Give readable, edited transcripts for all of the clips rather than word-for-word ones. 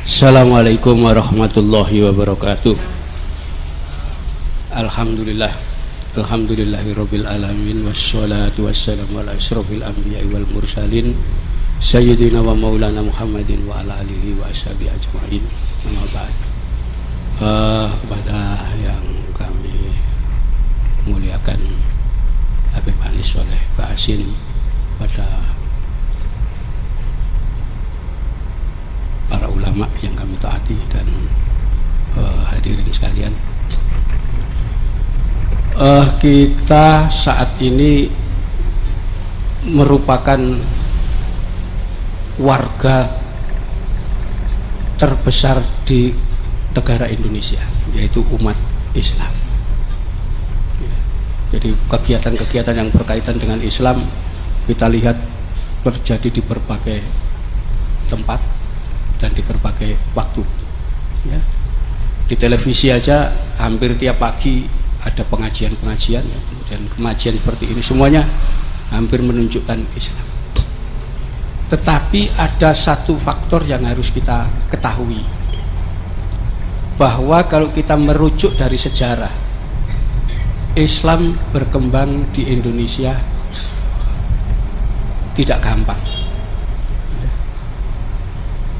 Assalamualaikum warahmatullahi wabarakatuh. Alhamdulillah, alhamdulillahirabbil alamin, wassalatu wassalamu ala asyrofil anbiya'i wal mursalin sayyidina wa maulana Muhammadin wa ala alihi wa ashabihi ajma'in. Amma ba'd. Kepada yang kami muliakan Habib Anis oleh Pak Asin, pada para ulama yang kami taati dan hadirin sekalian, kita saat ini merupakan warga terbesar di negara Indonesia, yaitu umat Islam. Jadi kegiatan-kegiatan yang berkaitan dengan Islam kita lihat terjadi di berbagai tempat dan di berbagai waktu. Ya. Di televisi aja hampir tiap pagi ada pengajian-pengajian, ya. Dan pengajian seperti ini semuanya hampir menunjukkan Islam. Tetapi ada satu faktor yang harus kita ketahui, bahwa kalau kita merujuk dari sejarah, Islam berkembang di Indonesia tidak gampang.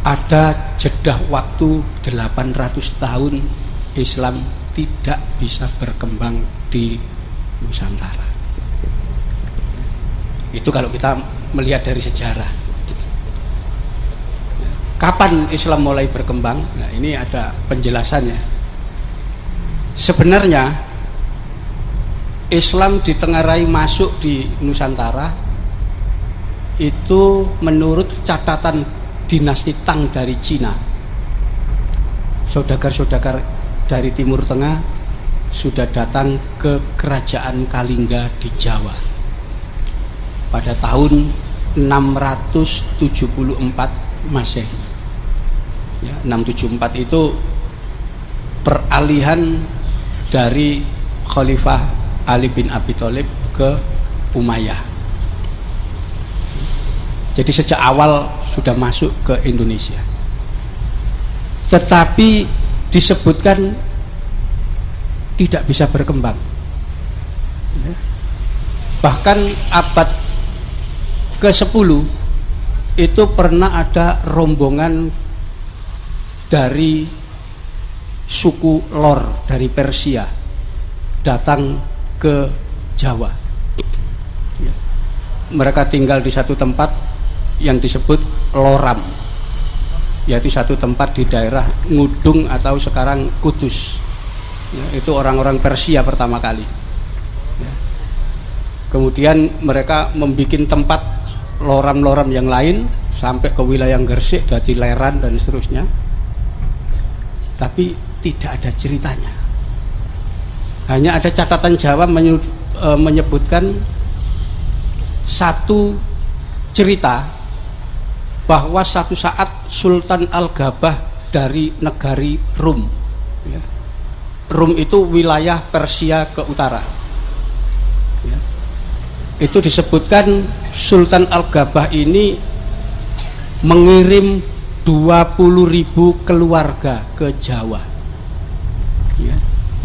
Ada jeda waktu 800 tahun Islam tidak bisa berkembang di Nusantara. Itu kalau kita melihat dari sejarah. Kapan Islam mulai berkembang? Nah, ini ada penjelasannya. Sebenarnya Islam ditengarai masuk di Nusantara itu menurut catatan dinasti Tang dari Cina. Saudagar-saudagar dari Timur Tengah sudah datang ke kerajaan Kalingga di Jawa pada tahun 674 Masehi. Ya, 674 itu peralihan dari Khalifah Ali bin Abi Thalib ke Umayyah. Jadi sejak awal sudah masuk ke Indonesia. Tetapi disebutkan tidak bisa berkembang. Bahkan abad ke-10 itu pernah ada rombongan dari suku Lor dari Persia datang ke Jawa. Mereka tinggal di satu tempat yang disebut Loram, yaitu satu tempat di daerah Ngudung atau sekarang Kudus. Itu orang-orang Persia pertama kali. Kemudian mereka membuat tempat loram-loram yang lain sampai ke wilayah Gresik, dari Leran dan seterusnya. Tapi tidak ada ceritanya. Hanya ada catatan Jawa menyebutkan satu cerita bahwa satu saat Sultan Al-Gabah dari negari Rum, ya. Rum itu wilayah Persia ke utara, ya. Itu disebutkan Sultan Al-Gabah ini mengirim 20.000 keluarga ke Jawa, ya.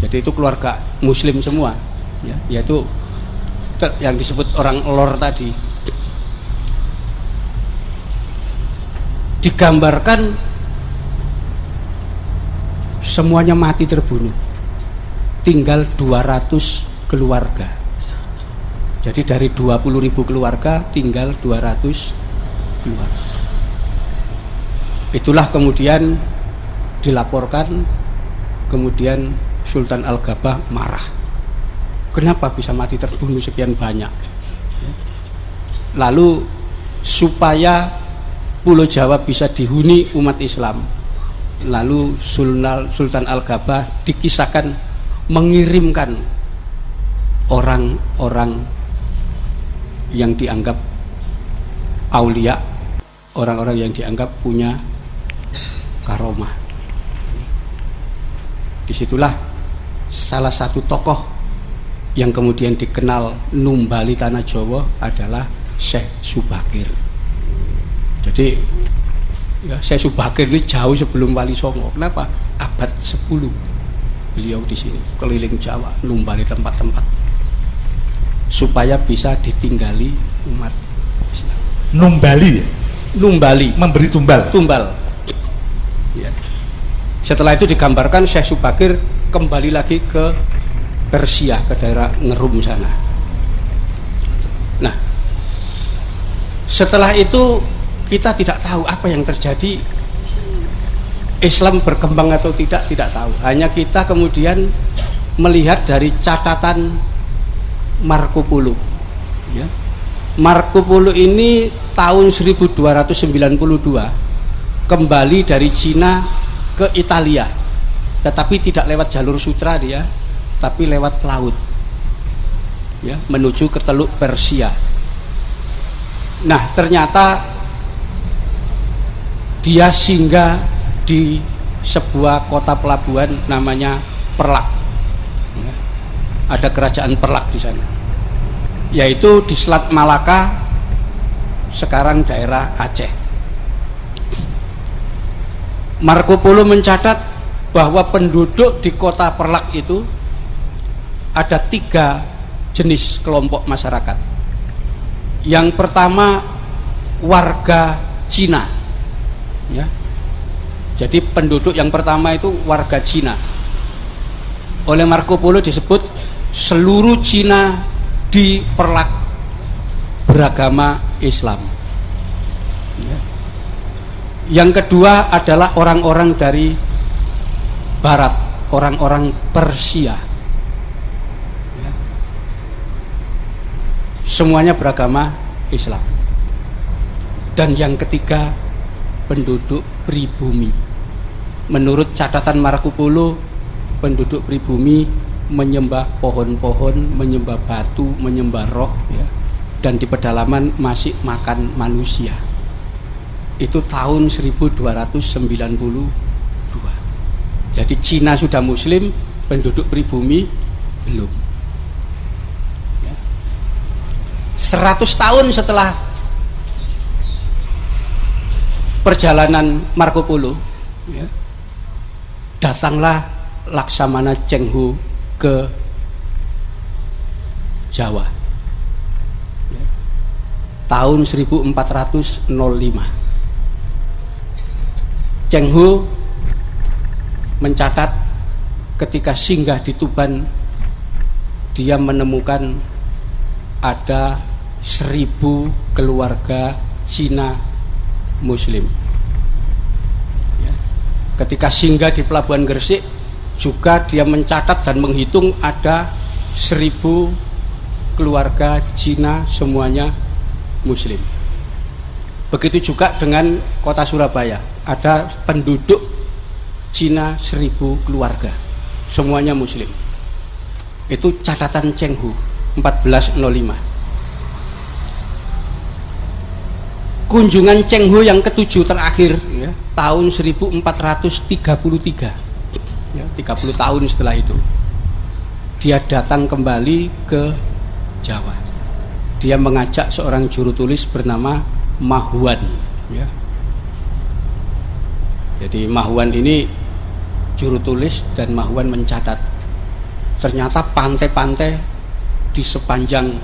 Jadi itu keluarga Muslim semua, ya. Yaitu yang disebut orang Lor tadi. Digambarkan semuanya mati terbunuh, tinggal 200 keluarga. Jadi dari 20.000 keluarga tinggal 200 keluarga. Itulah kemudian dilaporkan, kemudian Sultan Al-Gabah marah. Kenapa bisa mati terbunuh sekian banyak? Lalu supaya Pulau Jawa bisa dihuni umat Islam, lalu Sultan Al-Gabah dikisahkan mengirimkan orang-orang yang dianggap aulia, orang-orang yang dianggap punya karomah. Disitulah salah satu tokoh yang kemudian dikenal numbali tanah Jawa adalah Syekh Subakir. Jadi Jadi ya, Syekh Subakir ini jauh sebelum Wali Songo. Kenapa? Abad 10 beliau di sini keliling Jawa, numbali tempat-tempat supaya bisa ditinggali umat Islam. Numbali ya? Numbali, Memberi tumbal. tumbal. Ya. Setelah itu digambarkan Syekh Subakir kembali lagi ke Persia, ke daerah Ngerum sana. Nah, setelah itu kita tidak tahu apa yang terjadi, Islam berkembang atau tidak tahu. Hanya kita kemudian melihat dari catatan Marco Polo. Ya. Marco Polo ini tahun 1292 kembali dari Cina ke Italia, tetapi tidak lewat jalur sutra dia, tapi lewat laut, ya, menuju ke Teluk Persia. Nah, ternyata dia singgah di sebuah kota pelabuhan namanya Perlak. Ya, ada kerajaan Perlak di sana, yaitu di Selat Malaka, sekarang daerah Aceh. Marco Polo mencatat bahwa penduduk di kota Perlak itu ada 3 jenis kelompok masyarakat. Yang pertama warga Cina, ya. Jadi penduduk yang pertama itu warga Cina. Oleh Marco Polo disebut seluruh Cina di Perlak beragama Islam. Ya. Yang kedua adalah orang-orang dari Barat, orang-orang Persia. Ya. Semuanya beragama Islam. Dan yang ketiga penduduk pribumi. Menurut catatan Marco Polo, penduduk pribumi menyembah pohon-pohon, menyembah batu, menyembah roh, ya, dan di pedalaman masih makan manusia. Itu tahun 1292. Jadi Cina sudah Muslim, penduduk pribumi belum. Ya. 100 tahun setelah perjalanan Marco Polo, ya, datanglah Laksamana Cheng Ho ke Jawa, ya, tahun 1405. Cheng Ho mencatat ketika singgah di Tuban, dia menemukan ada 1000 keluarga Cina Muslim. Ya. Ketika singgah di Pelabuhan Gresik juga dia mencatat dan menghitung ada 1000 keluarga Cina, semuanya Muslim. Begitu juga dengan kota Surabaya, ada penduduk Cina 1000 keluarga, semuanya Muslim. Itu catatan Cheng Ho 1405. Kunjungan Cheng Ho yang ke-7 terakhir, ya, tahun 1433, ya, 30 tahun setelah itu dia datang kembali ke Jawa. Dia mengajak seorang juru tulis bernama Mahuan, ya. Jadi Mahuan ini juru tulis, dan Mahuan mencatat ternyata pantai-pantai di sepanjang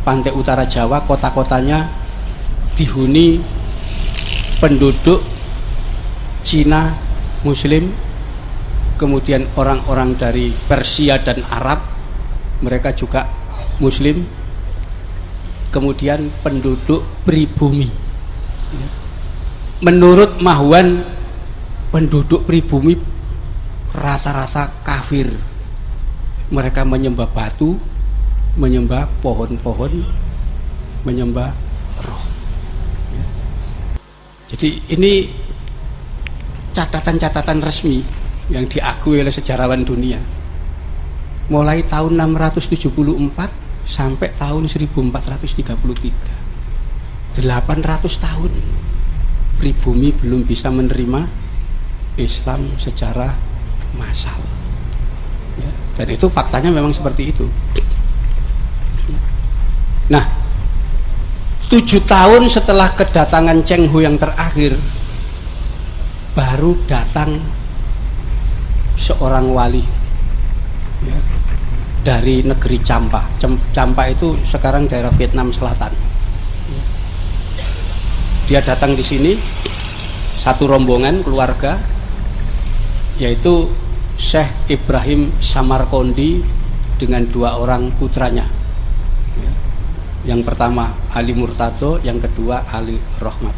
pantai utara Jawa, kota-kotanya dihuni penduduk Cina Muslim, kemudian orang-orang dari Persia dan Arab, mereka juga Muslim, kemudian penduduk pribumi. Menurut Mahuan, penduduk pribumi rata-rata kafir. Mereka menyembah batu, menyembah pohon-pohon, menyembah roh. Jadi ini catatan-catatan resmi yang diakui oleh sejarawan dunia. Mulai tahun 674 sampai tahun 1433. 800 tahun pribumi belum bisa menerima Islam secara massal. Ya, dan itu faktanya memang seperti itu. Nah, 7 tahun setelah kedatangan Cheng Ho yang terakhir, baru datang seorang wali, ya, dari negeri Champa. Champa itu sekarang daerah Vietnam Selatan. Dia datang di sini satu rombongan keluarga, yaitu Syekh Ibrahim Samarkondi dengan 2 orang putranya. Yang pertama Ali Murtado, yang kedua Ali Rohmat.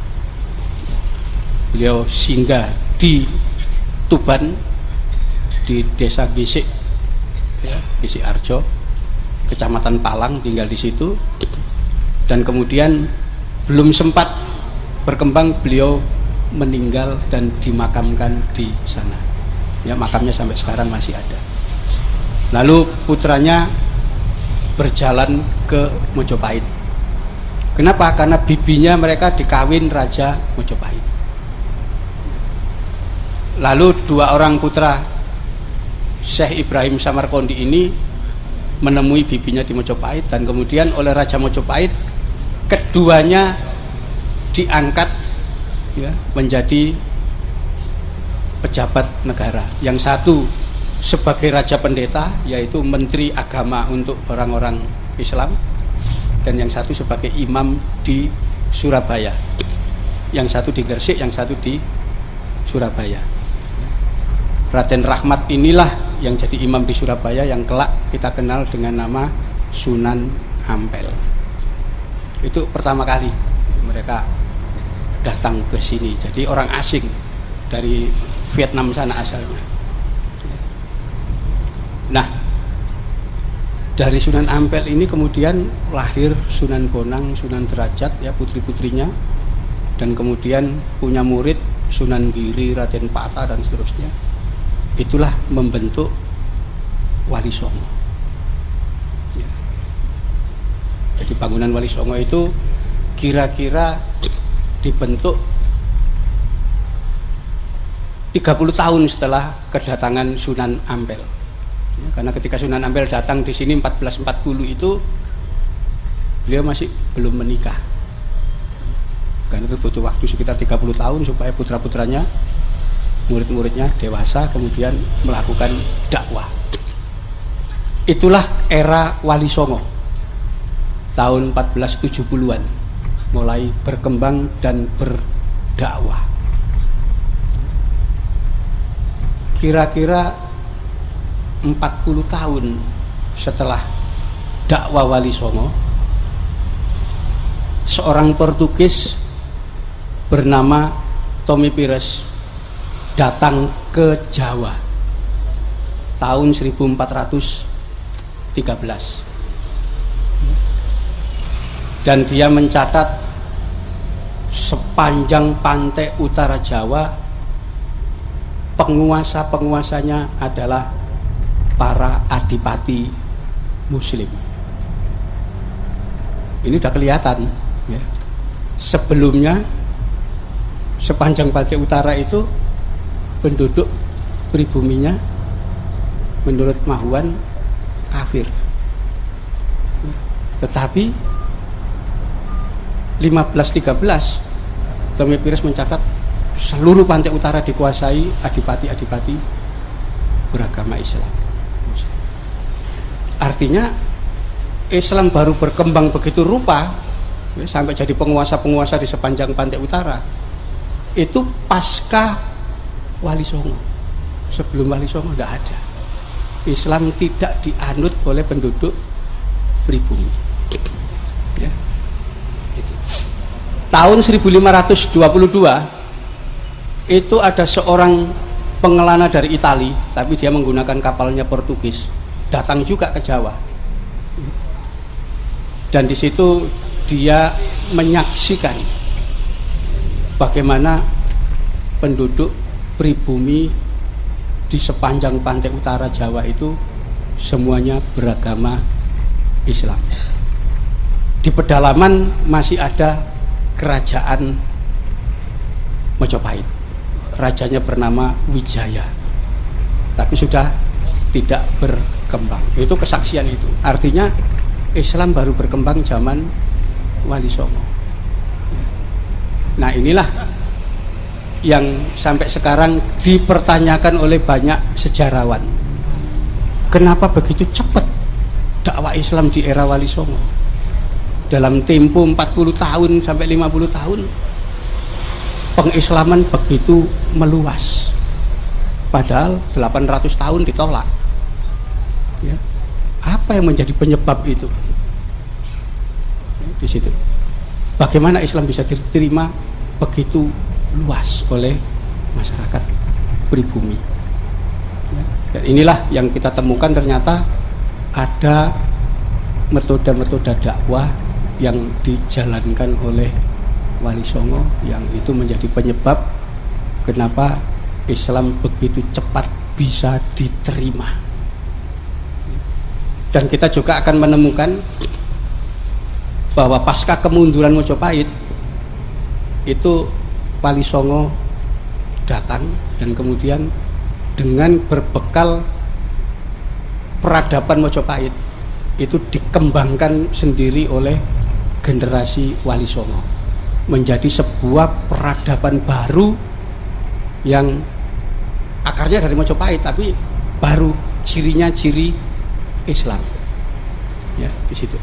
Beliau singgah di Tuban, di desa Gisik, ya, Gisik Arjo, kecamatan Palang, tinggal di situ. Dan kemudian belum sempat berkembang, beliau meninggal dan dimakamkan di sana. Ya, makamnya sampai sekarang masih ada. Lalu putranya berjalan ke Mojopahit. Kenapa? Karena bibinya mereka dikawin Raja Mojopahit. Lalu 2 orang putra Syekh Ibrahim Samarkondi ini menemui bibinya di Mojopahit, dan kemudian oleh Raja Mojopahit keduanya diangkat, ya, menjadi pejabat negara. Yang satu sebagai raja pendeta, yaitu menteri agama untuk orang-orang Islam, dan yang satu sebagai imam di Surabaya. Yang satu di Gresik, yang satu di Surabaya. Raden Rahmat inilah yang jadi imam di Surabaya, yang kelak kita kenal dengan nama Sunan Ampel. Itu pertama kali mereka datang ke sini, jadi orang asing dari Vietnam sana asalnya. Nah, dari Sunan Ampel ini kemudian lahir Sunan Bonang, Sunan Derajat, ya, putri-putrinya, dan kemudian punya murid Sunan Giri, Raden Pata, dan seterusnya. Itulah membentuk Wali Songo. Ya. Jadi bangunan Wali Songo itu kira-kira dibentuk 30 tahun setelah kedatangan Sunan Ampel. Ya, karena ketika Sunan Ampel datang di sini 1440 itu beliau masih belum menikah. Karena itu butuh waktu sekitar 30 tahun supaya putra-putranya, murid-muridnya dewasa, kemudian melakukan dakwah. Itulah era Wali Songo. Tahun 1470-an mulai berkembang dan berdakwah. Kira-kira 40 tahun setelah dakwah Wali Songo, seorang Portugis bernama Tommy Pires datang ke Jawa tahun 1413, dan dia mencatat sepanjang pantai utara Jawa penguasa-penguasanya adalah para adipati Muslim. Ini udah kelihatan, ya. Sebelumnya sepanjang pantai utara itu penduduk pribuminya menurut Mahuan kafir. Tetapi 1513 Tommy Pires mencatat seluruh pantai utara dikuasai adipati-adipati beragama Islam. Artinya Islam baru berkembang begitu rupa, ya, sampai jadi penguasa-penguasa di sepanjang pantai utara itu pasca Wali Songo. Sebelum Wali Songo tidak ada. Islam tidak dianut oleh penduduk pribumi, ya. Tahun 1522 itu ada seorang pengelana dari Itali, tapi dia menggunakan kapalnya Portugis, datang juga ke Jawa. Dan di situ dia menyaksikan bagaimana penduduk pribumi di sepanjang pantai utara Jawa itu semuanya beragama Islam. Di pedalaman masih ada kerajaan Mojopahit. Rajanya bernama Wijaya, tapi sudah tidak berkembang. Itu kesaksian itu. Artinya Islam baru berkembang zaman Wali Songo. Nah inilah yang sampai sekarang dipertanyakan oleh banyak sejarawan. Kenapa begitu cepat dakwah Islam di era Wali Songo? Dalam tempo 40 tahun sampai 50 tahun pengislaman begitu meluas. Padahal 800 tahun ditolak. Ya. Apa yang menjadi penyebab itu? Di situ. Bagaimana Islam bisa diterima begitu luas oleh masyarakat pribumi. Ya. Dan inilah yang kita temukan, ternyata ada metode-metode dakwah yang dijalankan oleh Wali Songo yang itu menjadi penyebab kenapa Islam begitu cepat bisa diterima. Dan kita juga akan menemukan bahwa pasca kemunduran Mojopahit itu Wali Songo datang dan kemudian dengan berbekal peradaban Mojopahit itu dikembangkan sendiri oleh generasi Wali Songo menjadi sebuah peradaban baru yang akarnya dari Mojopahit tapi baru, cirinya ciri Islam. Ya, di situ.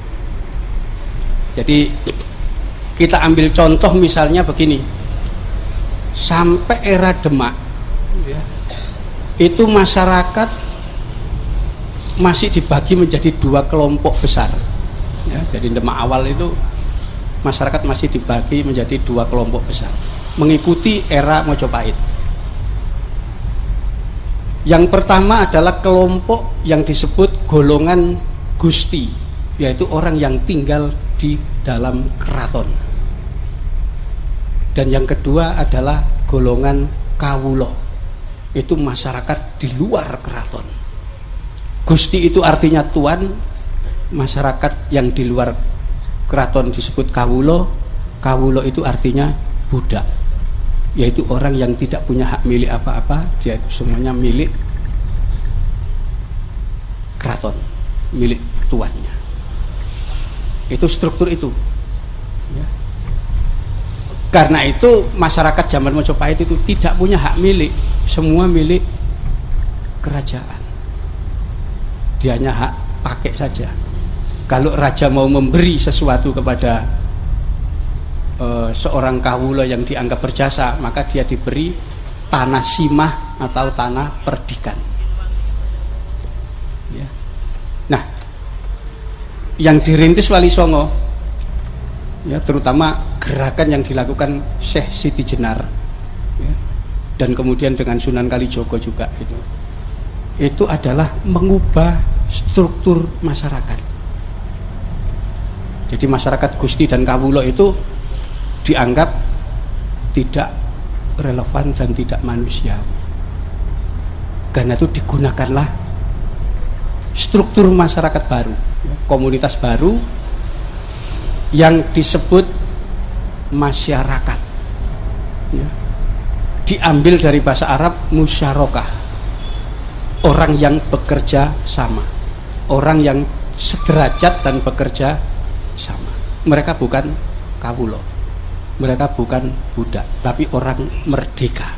Jadi kita ambil contoh misalnya begini, sampai era Demak ya, itu masyarakat masih dibagi menjadi dua kelompok besar ya, jadi Demak awal itu masyarakat masih dibagi menjadi dua kelompok besar mengikuti era Mojopahit. Yang pertama adalah kelompok yang disebut golongan Gusti, yaitu orang yang tinggal di dalam keraton. Dan yang kedua adalah golongan Kawulo, itu masyarakat di luar keraton. Gusti itu artinya tuan, masyarakat yang di luar keraton disebut Kawulo. Kawulo itu artinya budak, yaitu orang yang tidak punya hak milik apa-apa, dia semuanya milik keraton, milik tuannya. Itu struktur itu ya. Karena itu masyarakat zaman Mojopahit itu tidak punya hak milik, semua milik kerajaan. Dia hanya hak pakai saja. Kalau raja mau memberi sesuatu kepada seorang kawula yang dianggap berjasa, maka dia diberi tanah simah atau tanah perdikan ya. Nah, yang dirintis Wali Songo ya, terutama gerakan yang dilakukan Syekh Siti Jenar ya, dan kemudian dengan Sunan Kalijogo juga itu adalah mengubah struktur masyarakat. Jadi masyarakat Gusti dan Kawulo itu dianggap tidak relevan dan tidak manusiawi. Karena itu digunakanlah struktur masyarakat baru, komunitas baru yang disebut masyarakat ya. Diambil dari bahasa Arab musyarakah, orang yang bekerja sama, orang yang sederajat dan bekerja sama. Mereka bukan kawulo, mereka bukan budak, tapi orang merdeka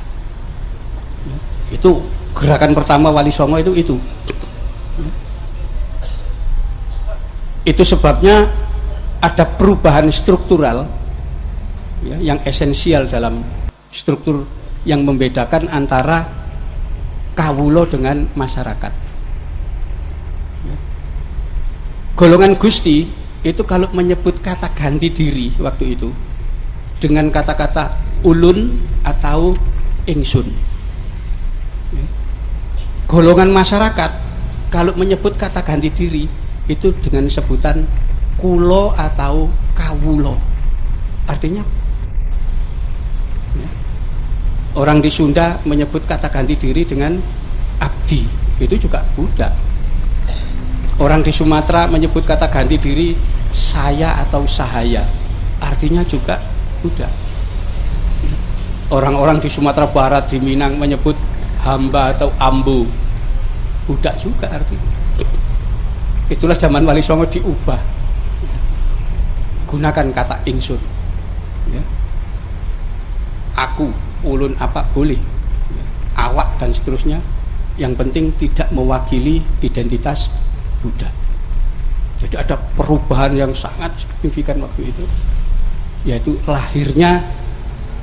ya. Itu gerakan pertama Wali Songo itu. Itu sebabnya ada perubahan struktural ya, yang esensial dalam struktur yang membedakan antara kawulo dengan masyarakat ya. Golongan Gusti itu kalau menyebut kata ganti diri waktu itu dengan kata-kata ulun atau ingsun ya. Golongan masyarakat kalau menyebut kata ganti diri itu dengan sebutan kulo atau kawulo, artinya ya. Orang di Sunda menyebut kata ganti diri dengan abdi, itu juga budak. Orang di Sumatera menyebut kata ganti diri saya atau sahaya, artinya juga budak. Orang-orang di Sumatera Barat, di Minang menyebut hamba atau ambu, budak juga artinya. Itulah zaman Wali Songo diubah, gunakan kata ingsun ya. aku, ulun apa boleh, awak dan seterusnya. Yang penting tidak mewakili identitas Buddha. Jadi ada perubahan yang sangat signifikan waktu itu, yaitu lahirnya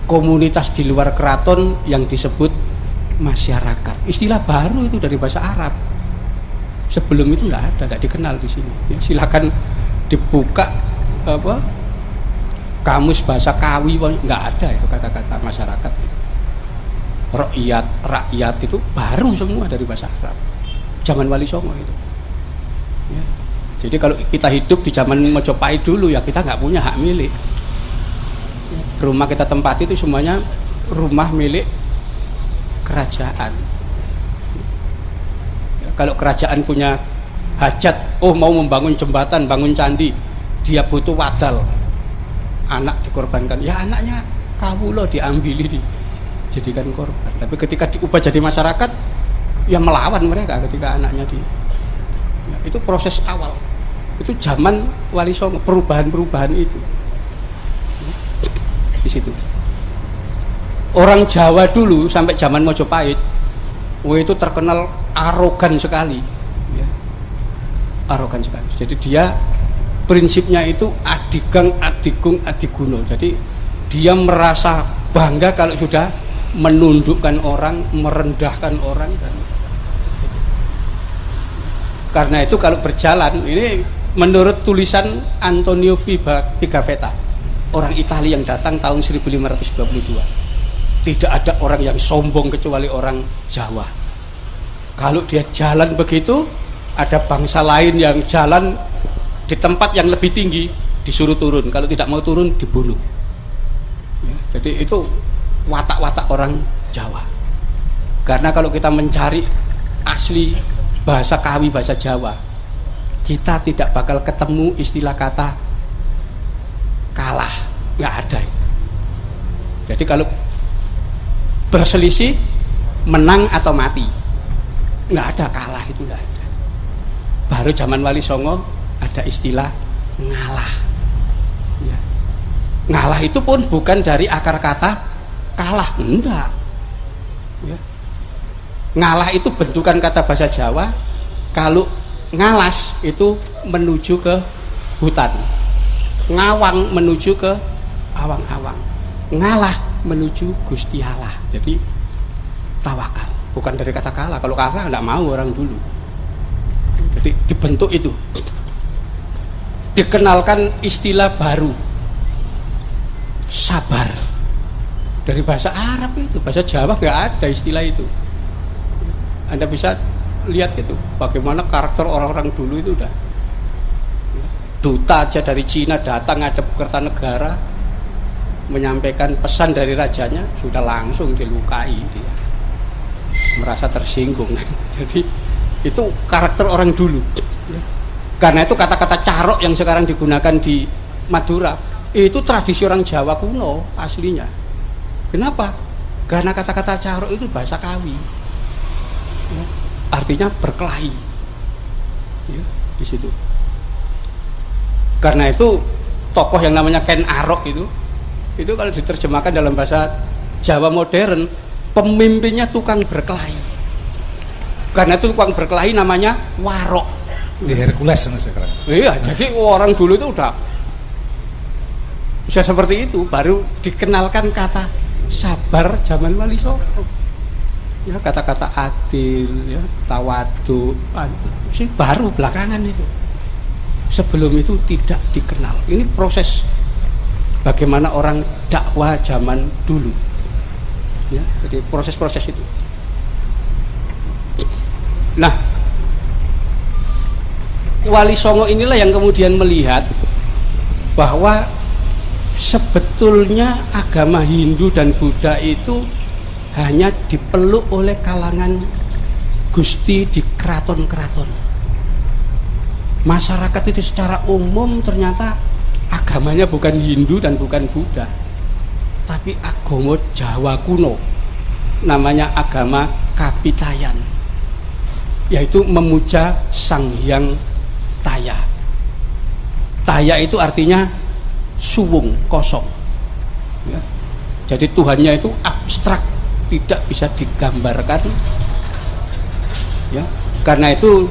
komunitas di luar keraton yang disebut masyarakat. Istilah baru itu dari bahasa Arab. Sebelum itu tidak dikenal di sini. Ya, silakan dibuka kamus bahasa Kawi, nggak ada itu kata-kata masyarakat. Rakyat itu baru semua dari bahasa Arab. Zaman Wali Songo itu. Ya. Jadi kalau kita hidup di zaman Majapahit dulu ya kita nggak punya hak milik. Rumah kita tempati itu semuanya rumah milik kerajaan. Ya, kalau kerajaan punya hajat, mau membangun jembatan, bangun candi, dia butuh wadal, anak dikorbankan, ya anaknya kawula diambili dijadikan korban. Tapi ketika diubah jadi masyarakat, ya melawan mereka ketika anaknya ya, itu proses awal. Itu zaman Wali Songo, perubahan-perubahan itu. Di situ. Orang Jawa dulu sampai zaman Majapahit, itu terkenal arogan sekali. Ya. Arogan sekali. Jadi dia prinsipnya itu adigang, adigung, adiguno. Jadi dia merasa bangga kalau sudah menundukkan orang, merendahkan orang dan itu. Karena itu kalau berjalan, ini menurut tulisan Antonio Pigafetta, orang Italia yang datang tahun 1522, tidak ada orang yang sombong kecuali orang Jawa. Kalau dia jalan begitu, ada bangsa lain yang jalan di tempat yang lebih tinggi disuruh turun, kalau tidak mau turun dibunuh. Ya, jadi itu watak-watak orang Jawa. Karena kalau kita mencari asli bahasa Kawi, bahasa Jawa, kita tidak bakal ketemu istilah kata kalah, nggak ada. Jadi kalau berselisih, menang atau mati, nggak ada kalah, itu nggak ada. Baru zaman Wali Songo ada istilah ngalah. Ya. Ngalah itu pun bukan dari akar kata kalah, enggak. Ya. Ngalah itu bentukan kata bahasa Jawa. Kalau ngalas itu menuju ke hutan, ngawang menuju ke awang-awang, ngalah menuju Gusti Allah. Jadi tawakal, bukan dari kata kalah. Kalau kalah enggak mau orang dulu. Jadi dibentuk itu, dikenalkan istilah baru, sabar, dari bahasa Arab itu. Bahasa Jawa nggak ada istilah itu. Anda bisa lihat gitu bagaimana karakter orang-orang dulu itu udah. Duta aja dari Cina datang ada Kertanegara menyampaikan pesan dari rajanya, sudah langsung dilukai dia, merasa tersinggung. Jadi itu karakter orang dulu. Karena itu kata-kata carok yang sekarang digunakan di Madura itu tradisi orang Jawa kuno aslinya. Kenapa? Karena kata-kata carok itu bahasa Kawi, ya, artinya berkelahi, ya, di situ. Karena itu tokoh yang namanya Ken Arok itu kalau diterjemahkan dalam bahasa Jawa modern, pemimpinnya tukang berkelahi. Karena itu tukang berkelahi namanya warok. Di Hercules sekarang. Iya, jadi orang dulu itu udah bisa seperti itu, baru dikenalkan kata sabar zaman Wali Songo. Ya, kata-kata adil, ya, tawadu, sih baru belakangan itu. Sebelum itu tidak dikenal. Ini proses bagaimana orang dakwah zaman dulu. Ya, jadi proses-proses itu. Nah, Wali Songo inilah yang kemudian melihat bahwa sebetulnya agama Hindu dan Buddha itu hanya dipeluk oleh kalangan gusti di keraton-keraton. Masyarakat itu secara umum ternyata agamanya bukan Hindu dan bukan Buddha, tapi agama Jawa kuno, namanya agama Kapitayan, yaitu memuja Sang Hyang Taya. Taya itu artinya suwung, kosong, ya. Jadi Tuhannya itu abstrak, tidak bisa digambarkan. Ya, karena itu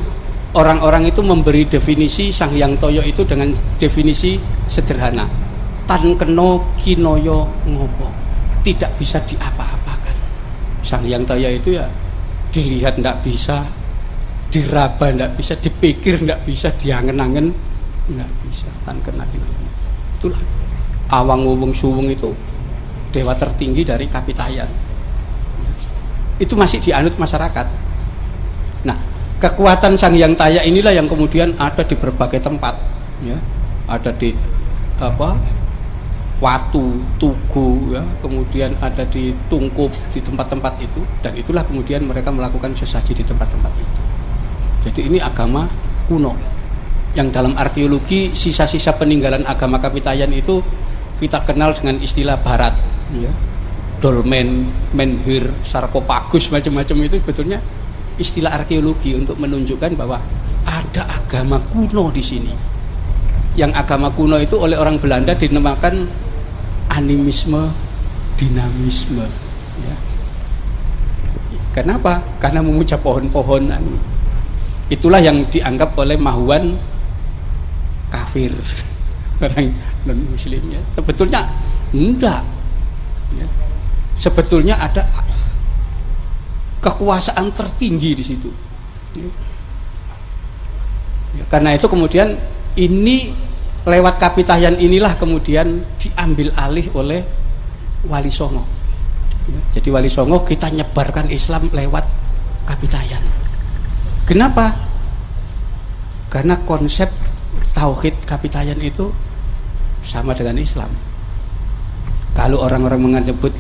orang-orang itu memberi definisi Sang Hyang Toyo itu dengan definisi sederhana. Tan keno kinoyo ngopo, tidak bisa diapa-apakan. Sang Hyang Toyo itu ya dilihat tidak bisa, diraba tidak bisa, dipikir tidak bisa, diangen-angen tidak bisa. Tan kena kinoyo. Itulah Awang Wuwung Suwung itu dewa tertinggi dari Kapitayan. Itu masih dianut masyarakat. Nah, kekuatan Sang Hyang Taya inilah yang kemudian ada di berbagai tempat, ya. Ada di Watu, Tugu, ya, kemudian ada di Tungkup, di tempat-tempat itu, dan itulah kemudian mereka melakukan sesaji di tempat-tempat itu. Jadi ini agama kuno yang dalam arkeologi sisa-sisa peninggalan agama Kapitayan itu kita kenal dengan istilah Barat, ya. Dolmen, menhir, sarkopagus, macam-macam itu sebetulnya istilah arkeologi untuk menunjukkan bahwa ada agama kuno di sini. Yang agama kuno itu oleh orang Belanda dinamakan animisme, dinamisme, ya. Kenapa? Karena memuja pohon-pohonan. Itulah yang dianggap oleh Mahuan kafir, orang non-muslimnya. Sebetulnya enggak, ya. Sebetulnya ada kekuasaan tertinggi di situ, ya. Ya, karena itu kemudian ini lewat Kapitayan inilah kemudian diambil alih oleh Wali Songo. Jadi Wali Songo kita nyebarkan Islam lewat Kapitayan. Kenapa? Karena konsep tauhid Kapitayan itu sama dengan Islam. Kalau orang-orang menyebut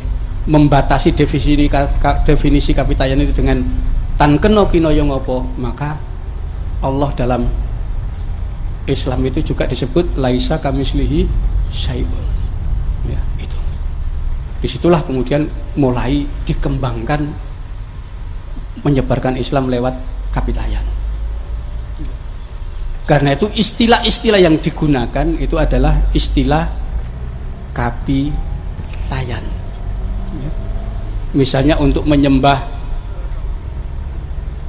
membatasi definisi Kapitayan itu dengan tan keno kinoyo ngopo, maka Allah dalam Islam itu juga disebut laisa kamislihi syai'un. Ya, itu. Disitulah kemudian mulai dikembangkan menyebarkan Islam lewat Kapitayan. Karena itu istilah-istilah yang digunakan itu adalah istilah Kapitayan. Ya. Misalnya untuk menyembah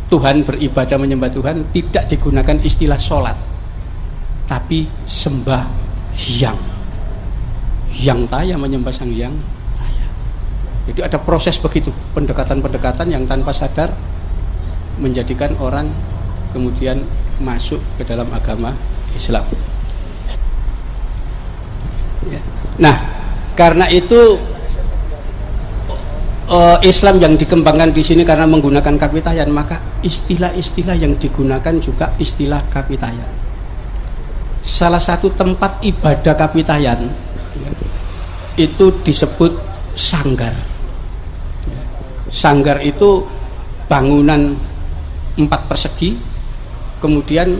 Tuhan, beribadah menyembah Tuhan tidak digunakan istilah sholat, tapi sembah Hyang Taya, menyembah Sang Hyang Taya. Jadi ada proses begitu, pendekatan-pendekatan yang tanpa sadar menjadikan orang kemudian masuk ke dalam agama Islam. Ya. Nah, karena itu Islam yang dikembangkan di sini karena menggunakan Kapitayan, maka istilah-istilah yang digunakan juga istilah Kapitayan. Salah satu tempat ibadah Kapitayan, ya, itu disebut sanggar. Ya. Sanggar itu bangunan 4 persegi, kemudian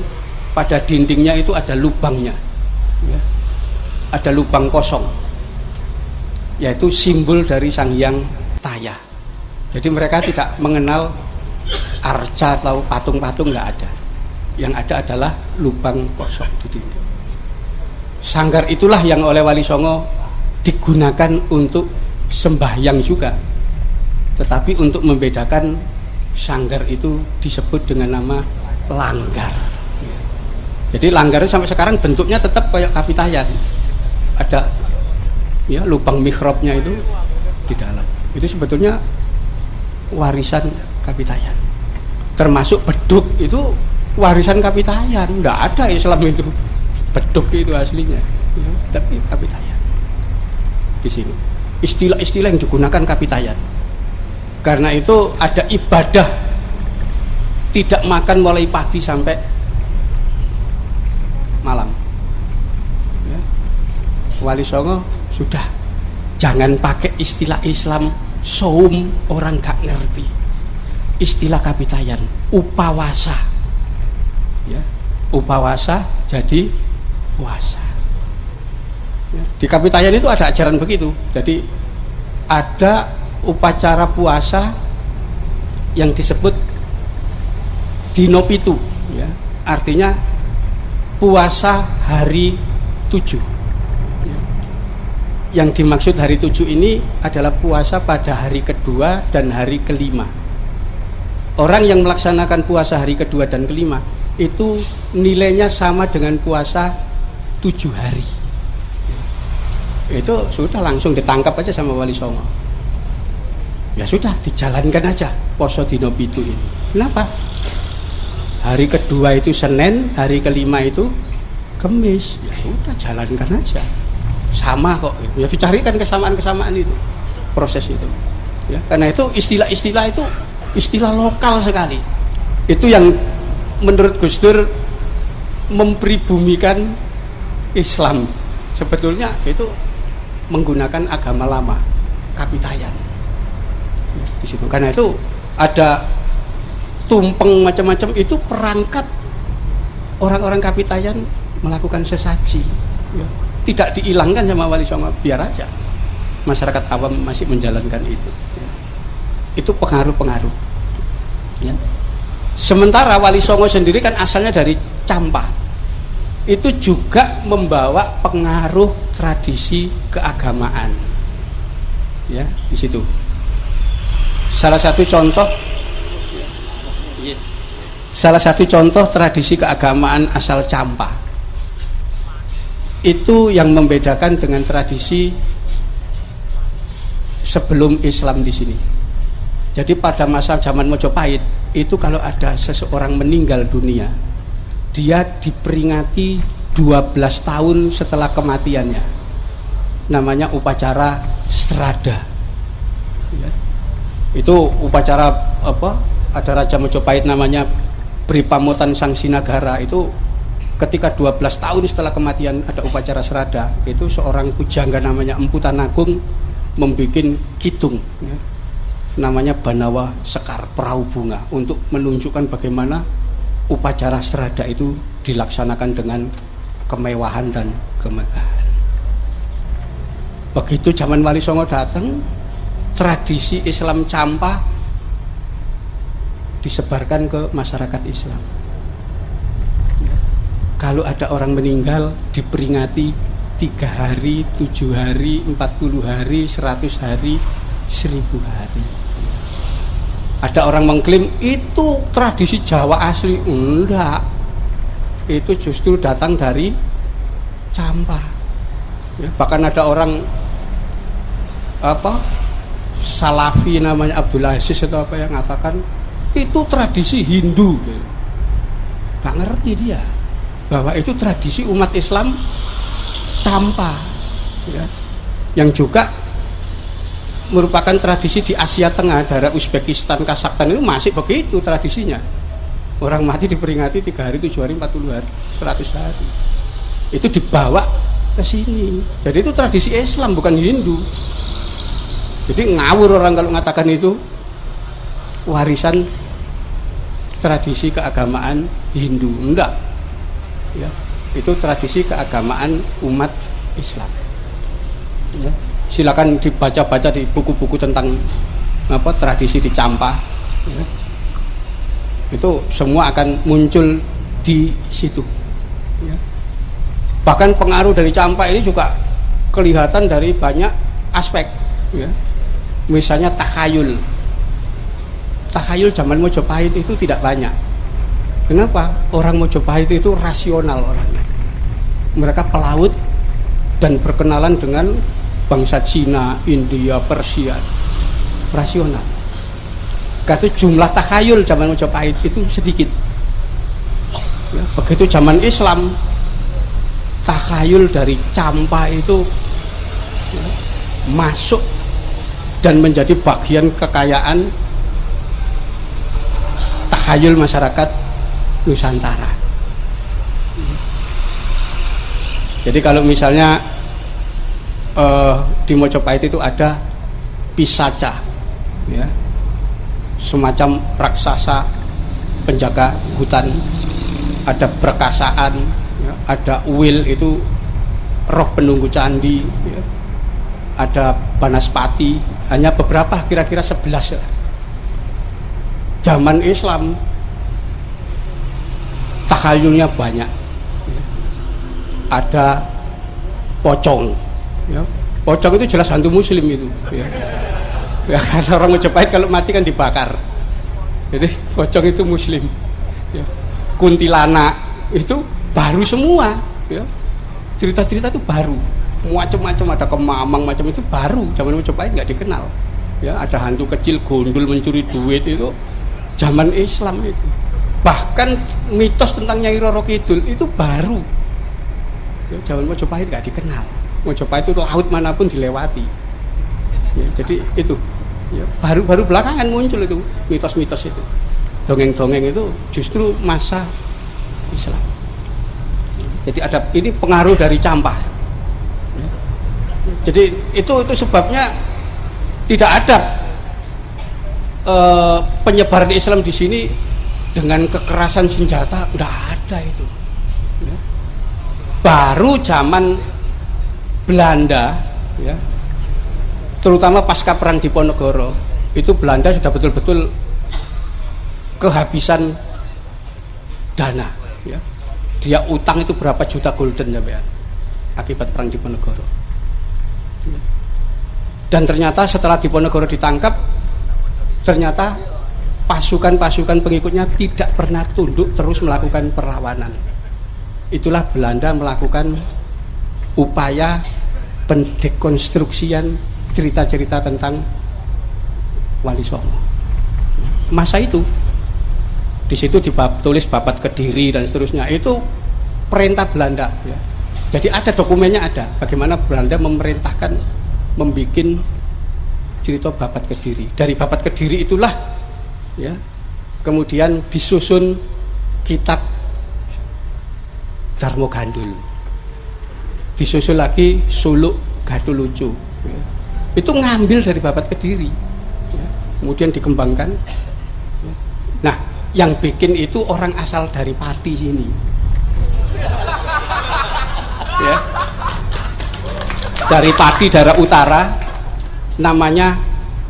pada dindingnya itu ada lubangnya, ya. Ada lubang kosong, yaitu simbol dari Sang Hyang Taya. Jadi mereka tidak mengenal arca atau patung-patung, nggak ada. Yang ada adalah lubang kosong di dinding. Sanggar itulah yang oleh Wali Songo digunakan untuk sembahyang juga. Tetapi untuk membedakan, sanggar itu disebut dengan nama langgar. Jadi langgar itu sampai sekarang bentuknya tetap kayak Kapitayan. Ada ya lubang mihrabnya itu di dalam. Itu sebetulnya warisan Kapitayan. Termasuk beduk itu warisan Kapitayan. Enggak ada Islam itu. Beduk itu aslinya, ya, tapi Kapitayan. Di sini istilah-istilah yang digunakan Kapitayan. Karena itu ada ibadah tidak makan mulai pagi sampai malam. Ya. Wali Songo sudah jangan pakai istilah Islam saum, orang gak ngerti. Istilah Kapitayan upawasa. Ya. Upawasa jadi puasa. Ya. Di Kapitayan itu ada ajaran begitu. Jadi ada upacara puasa yang disebut Dino Pitu, ya. Artinya puasa hari 7. Ya. Yang dimaksud hari 7 ini adalah puasa pada hari kedua dan hari kelima. Orang yang melaksanakan puasa hari kedua dan kelima itu nilainya sama dengan puasa 7 hari. Itu sudah langsung ditangkap aja sama Wali Songo. Ya sudah, dijalankan aja poso dino pitu ini. Kenapa? Hari kedua itu Senin, hari kelima itu Kamis. Ya sudah, jalankan aja. Sama kok. Ya dicarikan kesamaan-kesamaan itu, proses itu. Ya, karena itu istilah-istilah itu istilah lokal sekali. Itu yang menurut Gus Dur mempribumikan Islam. Sebetulnya itu menggunakan agama lama, Kapitayan. Di situ. Karena itu ada tumpeng macam-macam, itu perangkat orang-orang Kapitayan melakukan sesaji. Ya. Tidak dihilangkan sama Wali Songo, biar aja masyarakat awam masih menjalankan itu. Ya. Itu pengaruh-pengaruh. Ya. Sementara Wali Songo sendiri kan asalnya dari Campa. Itu juga membawa pengaruh tradisi keagamaan. Ya, di situ. Salah satu contoh tradisi keagamaan asal Campa. Itu yang membedakan dengan tradisi sebelum Islam di sini. Jadi pada masa zaman Mojopahit itu kalau ada seseorang meninggal dunia, dia diperingati 12 tahun setelah kematiannya. Namanya upacara Strada. Ya. Itu upacara apa? Ada Raja Mojopahit namanya Bripamotan Sang Sinagara, itu ketika 12 tahun setelah kematian ada upacara Strada. Itu seorang pujangga namanya Empu Tanagung membuat kitung, ya, namanya Banawa Sekar Perahu Bunga, untuk menunjukkan bagaimana upacara Strada itu dilaksanakan dengan kemewahan dan kemegahan. Begitu zaman Wali Songo datang, tradisi Islam Campa disebarkan ke masyarakat Islam. Kalau ada orang meninggal diperingati 3 hari, 7 hari, 40 hari, 100 hari, 1000 hari. Ada orang mengklaim itu tradisi Jawa asli. Enggak, itu justru datang dari Campa. Ya, bahkan ada orang Salafi namanya Abdullah Aziz atau apa yang mengatakan itu tradisi Hindu. Gak ngerti dia bahwa itu tradisi umat Islam Campa, ya, yang juga merupakan tradisi di Asia Tengah, daerah Uzbekistan, Kazakhstan itu masih begitu tradisinya. Orang mati diperingati 3 hari, 7 hari, 40 hari, 100 hari. Itu dibawa ke sini. Jadi itu tradisi Islam, bukan Hindu. Jadi ngawur orang kalau mengatakan itu warisan tradisi keagamaan Hindu. Enggak. Ya, itu tradisi keagamaan umat Islam. Ya. Silakan dibaca-baca di buku-buku tentang tradisi di Campa. Ya. Itu semua akan muncul di situ. Ya. Bahkan pengaruh dari Campa ini juga kelihatan dari banyak aspek. Ya. Misalnya takhayul. Takhayul zaman Mojopahit itu tidak banyak. Kenapa? Orang Mojopahit itu rasional orangnya. Mereka pelaut dan berkenalan dengan bangsa Cina, India, Persia. Rasional. Kata jumlah takhayul zaman Mojopahit itu sedikit. Ya, begitu zaman Islam, takhayul dari Campa itu ya, masuk dan menjadi bagian kekayaan takhayul masyarakat Nusantara. Jadi kalau misalnya di Mojopahit itu ada Pisaca, ya, semacam raksasa penjaga hutan, ada Perkasaan, ya, ada Uwil itu roh penunggu candi, ya, ada Banaspati, hanya beberapa, kira-kira 11 ya. Zaman Islam takhayulnya banyak, ya. Ada pocong, ya. Pocong itu jelas hantu muslim itu ya. Ya karena orang Majapahit kalau mati kan dibakar. Jadi pocong itu muslim ya. Kuntilanak itu baru semua ya. Cerita-cerita itu baru, macam-macam, ada kemamang macam itu baru, zaman Majapahit nggak dikenal ya. Ada hantu kecil gondol mencuri duit itu zaman Islam itu. Bahkan mitos tentang Nyai Roro Kidul itu baru ya, zaman Majapahit nggak dikenal. Majapahit itu laut manapun dilewati ya, jadi itu ya, baru belakangan muncul itu mitos-mitos itu. Dongeng-dongeng itu justru masa Islam. Jadi ada ini pengaruh dari Campah ya. Jadi itu sebabnya tidak ada penyebaran Islam di sini dengan kekerasan senjata, udah ada itu ya. Baru zaman Belanda ya, terutama pasca perang Diponegoro itu Belanda sudah betul-betul kehabisan dana ya. Dia utang itu berapa juta gulden ya, akibat perang Diponegoro ya. Dan ternyata setelah Diponegoro ditangkap, ternyata pasukan-pasukan pengikutnya tidak pernah tunduk, terus melakukan perlawanan. Itulah Belanda melakukan upaya pendekonstruksian cerita-cerita tentang Wali Songo. Masa itu di situ ditulis Babat Kediri dan seterusnya, itu perintah Belanda ya. Jadi ada dokumennya, ada bagaimana Belanda memerintahkan membuat cerita Babat Kediri. Dari Babat Kediri itulah ya kemudian disusun kitab Darmo Gandul, disusul lagi Suluk Gatulucu ya. Itu ngambil dari Babat Kediri ya. Kemudian dikembangkan ya. Nah yang bikin itu orang asal dari Pati sini ya, dari Pati daerah utara, namanya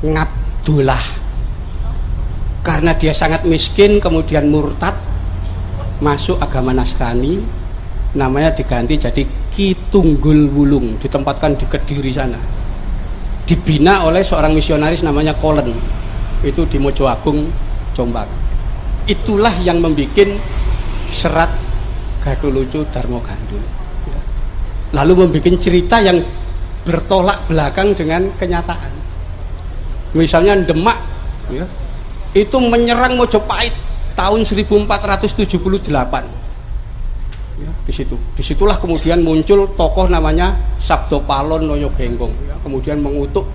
Ngabdullah. Karena dia sangat miskin kemudian murtad masuk agama Nasrani, namanya diganti jadi Ki Tunggul Wulung, ditempatkan di Kediri sana, dibina oleh seorang misionaris namanya Kolen, itu di Mojoagung, Jombang. Itulah yang membuat serat Gatulucu Darmo Gandul, lalu membuat cerita yang bertolak belakang dengan kenyataan. Misalnya Demak ya, itu menyerang Mojopahit tahun 1478 ya, disitulah kemudian muncul tokoh namanya Sabdo Palon Noyo Genggong ya, kemudian mengutuk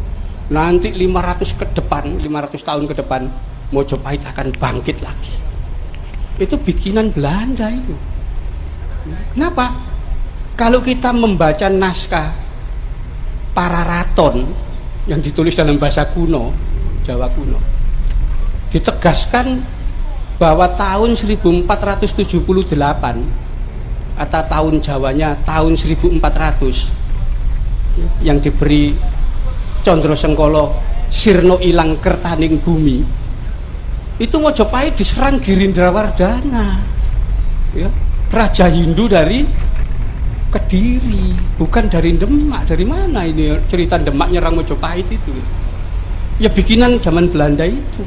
nanti 500 tahun ke depan Mojopahit akan bangkit lagi. Itu bikinan Belanda itu. Kenapa? Kalau kita membaca naskah Pararaton yang ditulis dalam bahasa kuno, Jawa kuno, ditegaskan bahwa tahun 1478 atau tahun Jawanya tahun 1400 yang diberi Condro Sengkolo sirno ilang kertaning bumi, itu Mojopahit diserang Girindrawardana ya, Raja Hindu dari Kediri, bukan dari Demak. Dari mana ini cerita Demak nyerang Mojopahit itu? Ya bikinan zaman Belanda itu.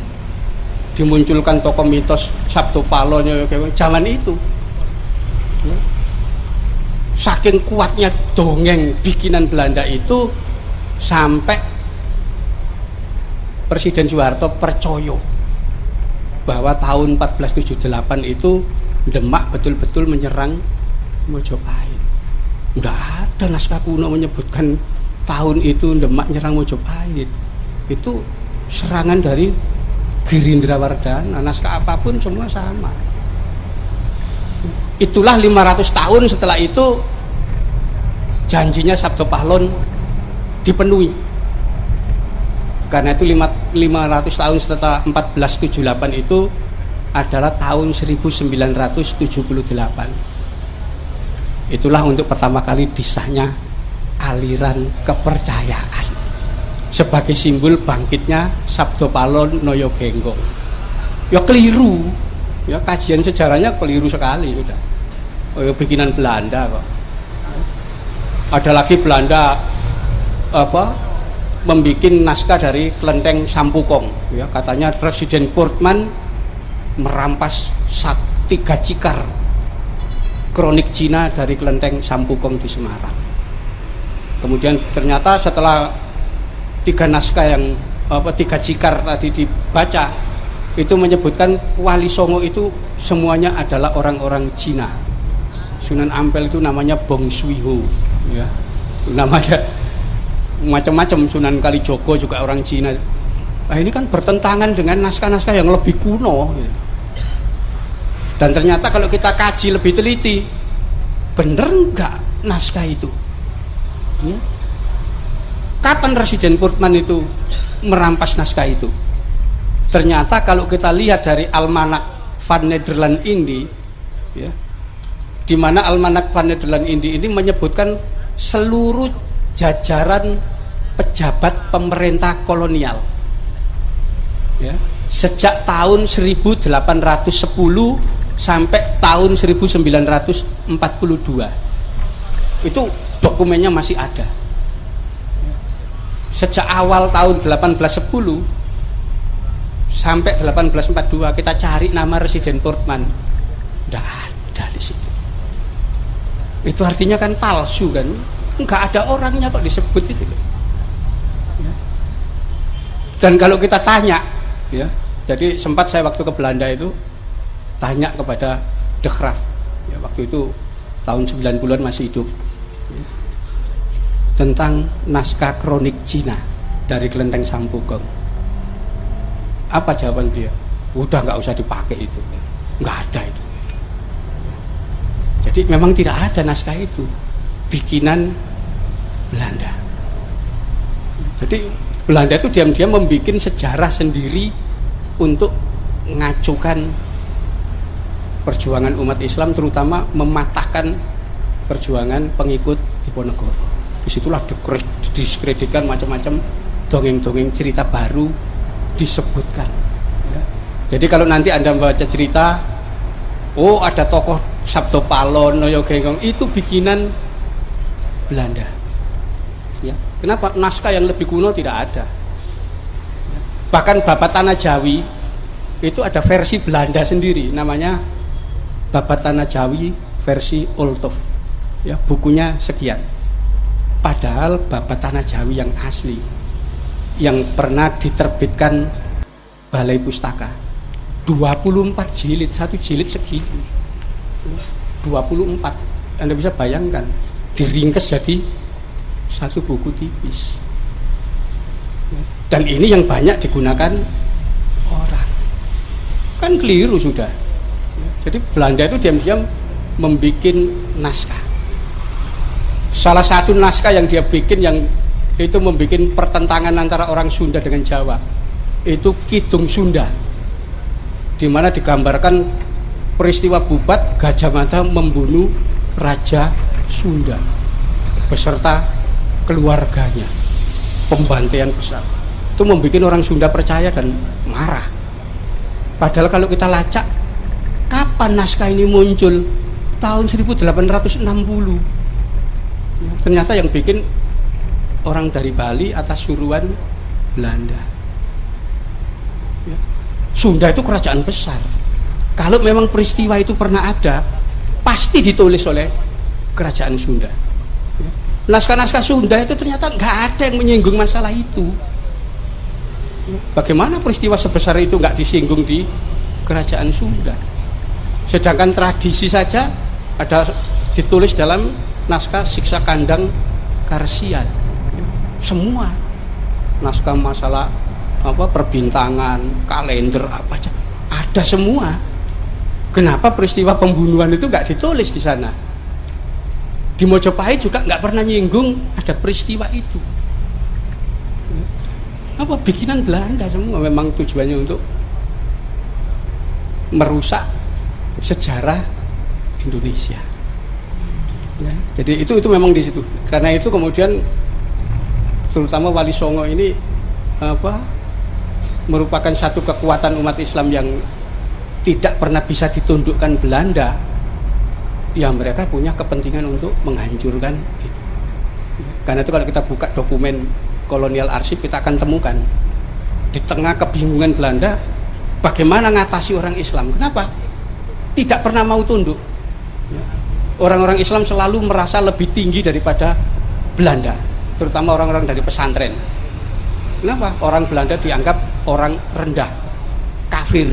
Dimunculkan tokoh mitos Sabdo Palonnya zaman itu ya. Saking kuatnya dongeng bikinan Belanda itu sampai Presiden Soeharto percaya bahwa tahun 1478 itu Demak betul-betul menyerang Mojopahit. Nggak ada naskah kuno menyebutkan tahun itu Demak nyerang Mojopahit. Itu serangan dari Girindrawardana. Naskah apapun semua sama. Itulah 500 tahun setelah itu janjinya Sabdo Pahlon dipenuhi. Karena itu 500 tahun setelah 1478 itu adalah tahun 1978. Itulah untuk pertama kali disahnya aliran kepercayaan sebagai simbol bangkitnya Sabdo Palon Noyo Genggong. Ya keliru, ya kajian sejarahnya keliru sekali udah. Oh, ya bikinan Belanda kok. Ada lagi Belanda membuat naskah dari kelenteng Sampukong, ya. Katanya Presiden Portman merampas 3 cikar kronik Cina dari kelenteng Sampukong di Semarang. Kemudian ternyata setelah 3 naskah yang 3 cikar tadi dibaca, itu menyebutkan Wali Songo itu semuanya adalah orang-orang Cina. Sunan Ampel itu namanya Bong Suiho, ya. Namanya macam-macam. Sunan Kalijogo juga orang Cina. Nah, ini kan bertentangan dengan naskah-naskah yang lebih kuno, ya. Dan ternyata kalau kita kaji lebih teliti, bener nggak naskah itu? Ya. Kapan Presiden Portman itu merampas naskah itu? Ternyata kalau kita lihat dari Almanak van Nederland Indi, ya, di mana Almanak van Nederland Indi ini menyebutkan seluruh jajaran pejabat pemerintah kolonial, ya, sejak tahun 1810 sampai tahun 1942. Itu dokumennya masih ada. Sejak awal tahun 1810 sampai 1842 kita cari nama Presiden Portman, tidak ada di situ. Itu artinya kan palsu kan, nggak ada orangnya kok disebut itu. Dan kalau kita tanya, ya, jadi sempat saya waktu ke Belanda itu tanya kepada De Graaf, ya, waktu itu tahun 90-an masih hidup, ya, tentang naskah kronik Cina dari kelenteng Sampukong. Apa jawaban dia? Udah nggak usah dipakai itu, nggak ada itu. Jadi memang tidak ada naskah itu, bikinan Belanda. Jadi Belanda itu diam-diam membuat sejarah sendiri untuk mengacukan perjuangan umat Islam, terutama mematahkan perjuangan pengikut Diponegoro. Disitulah diskreditkan macam-macam dongeng-dongeng cerita baru disebutkan, ya. Jadi kalau nanti Anda membaca cerita, oh ada tokoh Sabdo Palon, Noyo Genggong, itu bikinan Belanda, ya. Kenapa? Naskah yang lebih kuno tidak ada, ya. Bahkan Babat Tanah Jawi itu ada versi Belanda sendiri, namanya Babat Tanah Jawi versi Olthof, ya, bukunya sekian. Padahal Babat Tanah Jawi yang asli, yang pernah diterbitkan Balai Pustaka, 24 jilid, satu jilid segitu, 24. Anda bisa bayangkan, diringkas jadi satu buku tipis. Dan ini yang banyak digunakan orang, kan keliru sudah. Jadi Belanda itu diam-diam membuat naskah. Salah satu naskah yang dia bikin yang itu membuat pertentangan antara orang Sunda dengan Jawa, itu Kidung Sunda, di mana digambarkan peristiwa Bubat Gajah Mada membunuh Raja Sunda beserta keluarganya, pembantaian besar. Itu membuat orang Sunda percaya dan marah. Padahal kalau kita lacak, kapan naskah ini muncul? Tahun 1860. Ya, ternyata yang bikin orang dari Bali atas suruhan Belanda, ya. Sunda itu kerajaan besar. Kalau memang peristiwa itu pernah ada, pasti ditulis oleh kerajaan Sunda, ya. Naskah-naskah Sunda itu ternyata nggak ada yang menyinggung masalah itu, ya. Bagaimana peristiwa sebesar itu nggak disinggung di kerajaan Sunda? Sedangkan tradisi saja ada ditulis dalam naskah Siksa Kandang Karsian, ya. Semua naskah masalah perbintangan, kalender apa aja ada semua. Kenapa peristiwa pembunuhan itu nggak ditulis di sana? Di Mojopahit juga nggak pernah nyinggung ada peristiwa itu. Apa bikinan Belanda semua, memang tujuannya untuk merusak sejarah Indonesia. Ya, jadi itu memang di situ. Karena itu kemudian terutama Wali Songo ini merupakan satu kekuatan umat Islam yang tidak pernah bisa ditundukkan Belanda. Ya mereka punya kepentingan untuk menghancurkan itu. Ya. Karena itu kalau kita buka dokumen kolonial arsip, kita akan temukan di tengah kebingungan Belanda bagaimana ngatasi orang Islam. Kenapa? Tidak pernah mau tunduk. Orang-orang Islam selalu merasa lebih tinggi daripada Belanda, terutama orang-orang dari pesantren. Kenapa? Orang Belanda dianggap orang rendah, kafir.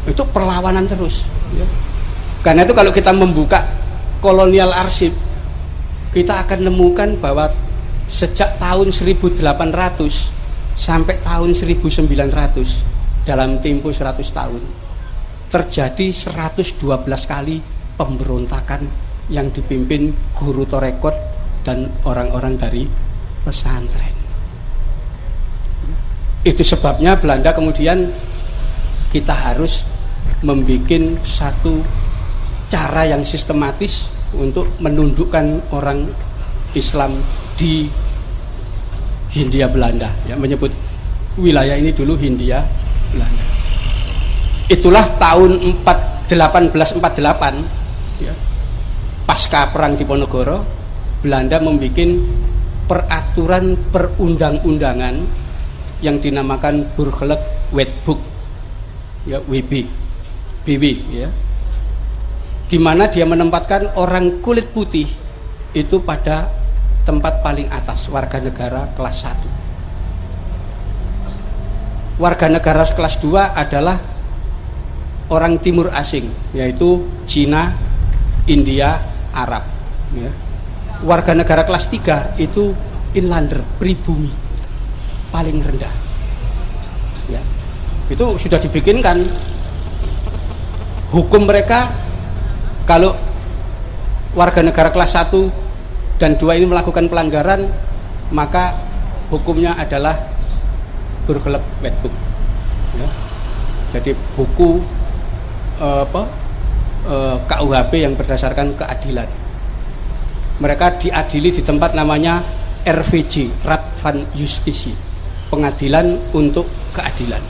Itu perlawanan terus. Karena itu kalau kita membuka kolonial arsip, kita akan menemukan bahwa sejak tahun 1800 sampai tahun 1900, dalam tempo 100 tahun, terjadi 112 kali pemberontakan yang dipimpin guru torekot dan orang-orang dari pesantren. Itu sebabnya Belanda kemudian kita harus membuat satu cara yang sistematis untuk menundukkan orang Islam di Hindia Belanda, ya, menyebut wilayah ini dulu Hindia Belanda. Itulah tahun 1848, ya, pasca perang Diponegoro, Belanda membuat peraturan perundang-undangan yang dinamakan Burgerlijk Wetboek, ya, BW, ya, di mana dia menempatkan orang kulit putih itu pada tempat paling atas, warga negara kelas 1. Warga negara kelas 2 adalah orang timur asing, yaitu Cina, India, Arab, ya. Warga negara kelas 3 itu inlander, pribumi, paling rendah, ya. Itu sudah dibikinkan hukum mereka. Kalau warga negara kelas 1 dan 2 ini melakukan pelanggaran, maka hukumnya adalah Burgerlijk Wetboek, ya. Jadi buku KUHP yang berdasarkan keadilan. Mereka diadili di tempat namanya RVJ, Raad van Justitie, pengadilan untuk keadilan.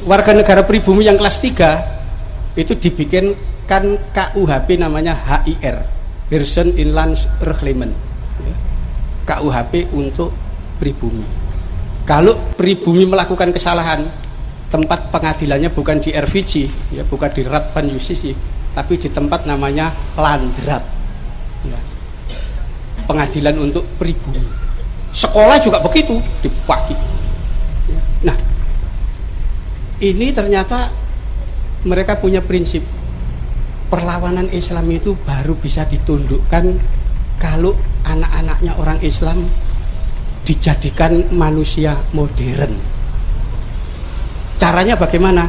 Warga negara pribumi yang kelas 3 itu dibikinkan KUHP namanya HIR, Heersen Inlands Reglement, ya. KUHP untuk pribumi. Kalau pribumi melakukan kesalahan, tempat pengadilannya bukan di RVJ, ya, bukan di Raad van Justitie, tapi di tempat namanya Landraad, ya, pengadilan untuk pribumi. Sekolah juga begitu, dibagi, ya. Nah, ini ternyata mereka punya prinsip perlawanan Islam itu baru bisa ditundukkan kalau anak-anaknya orang Islam dijadikan manusia modern. Caranya bagaimana?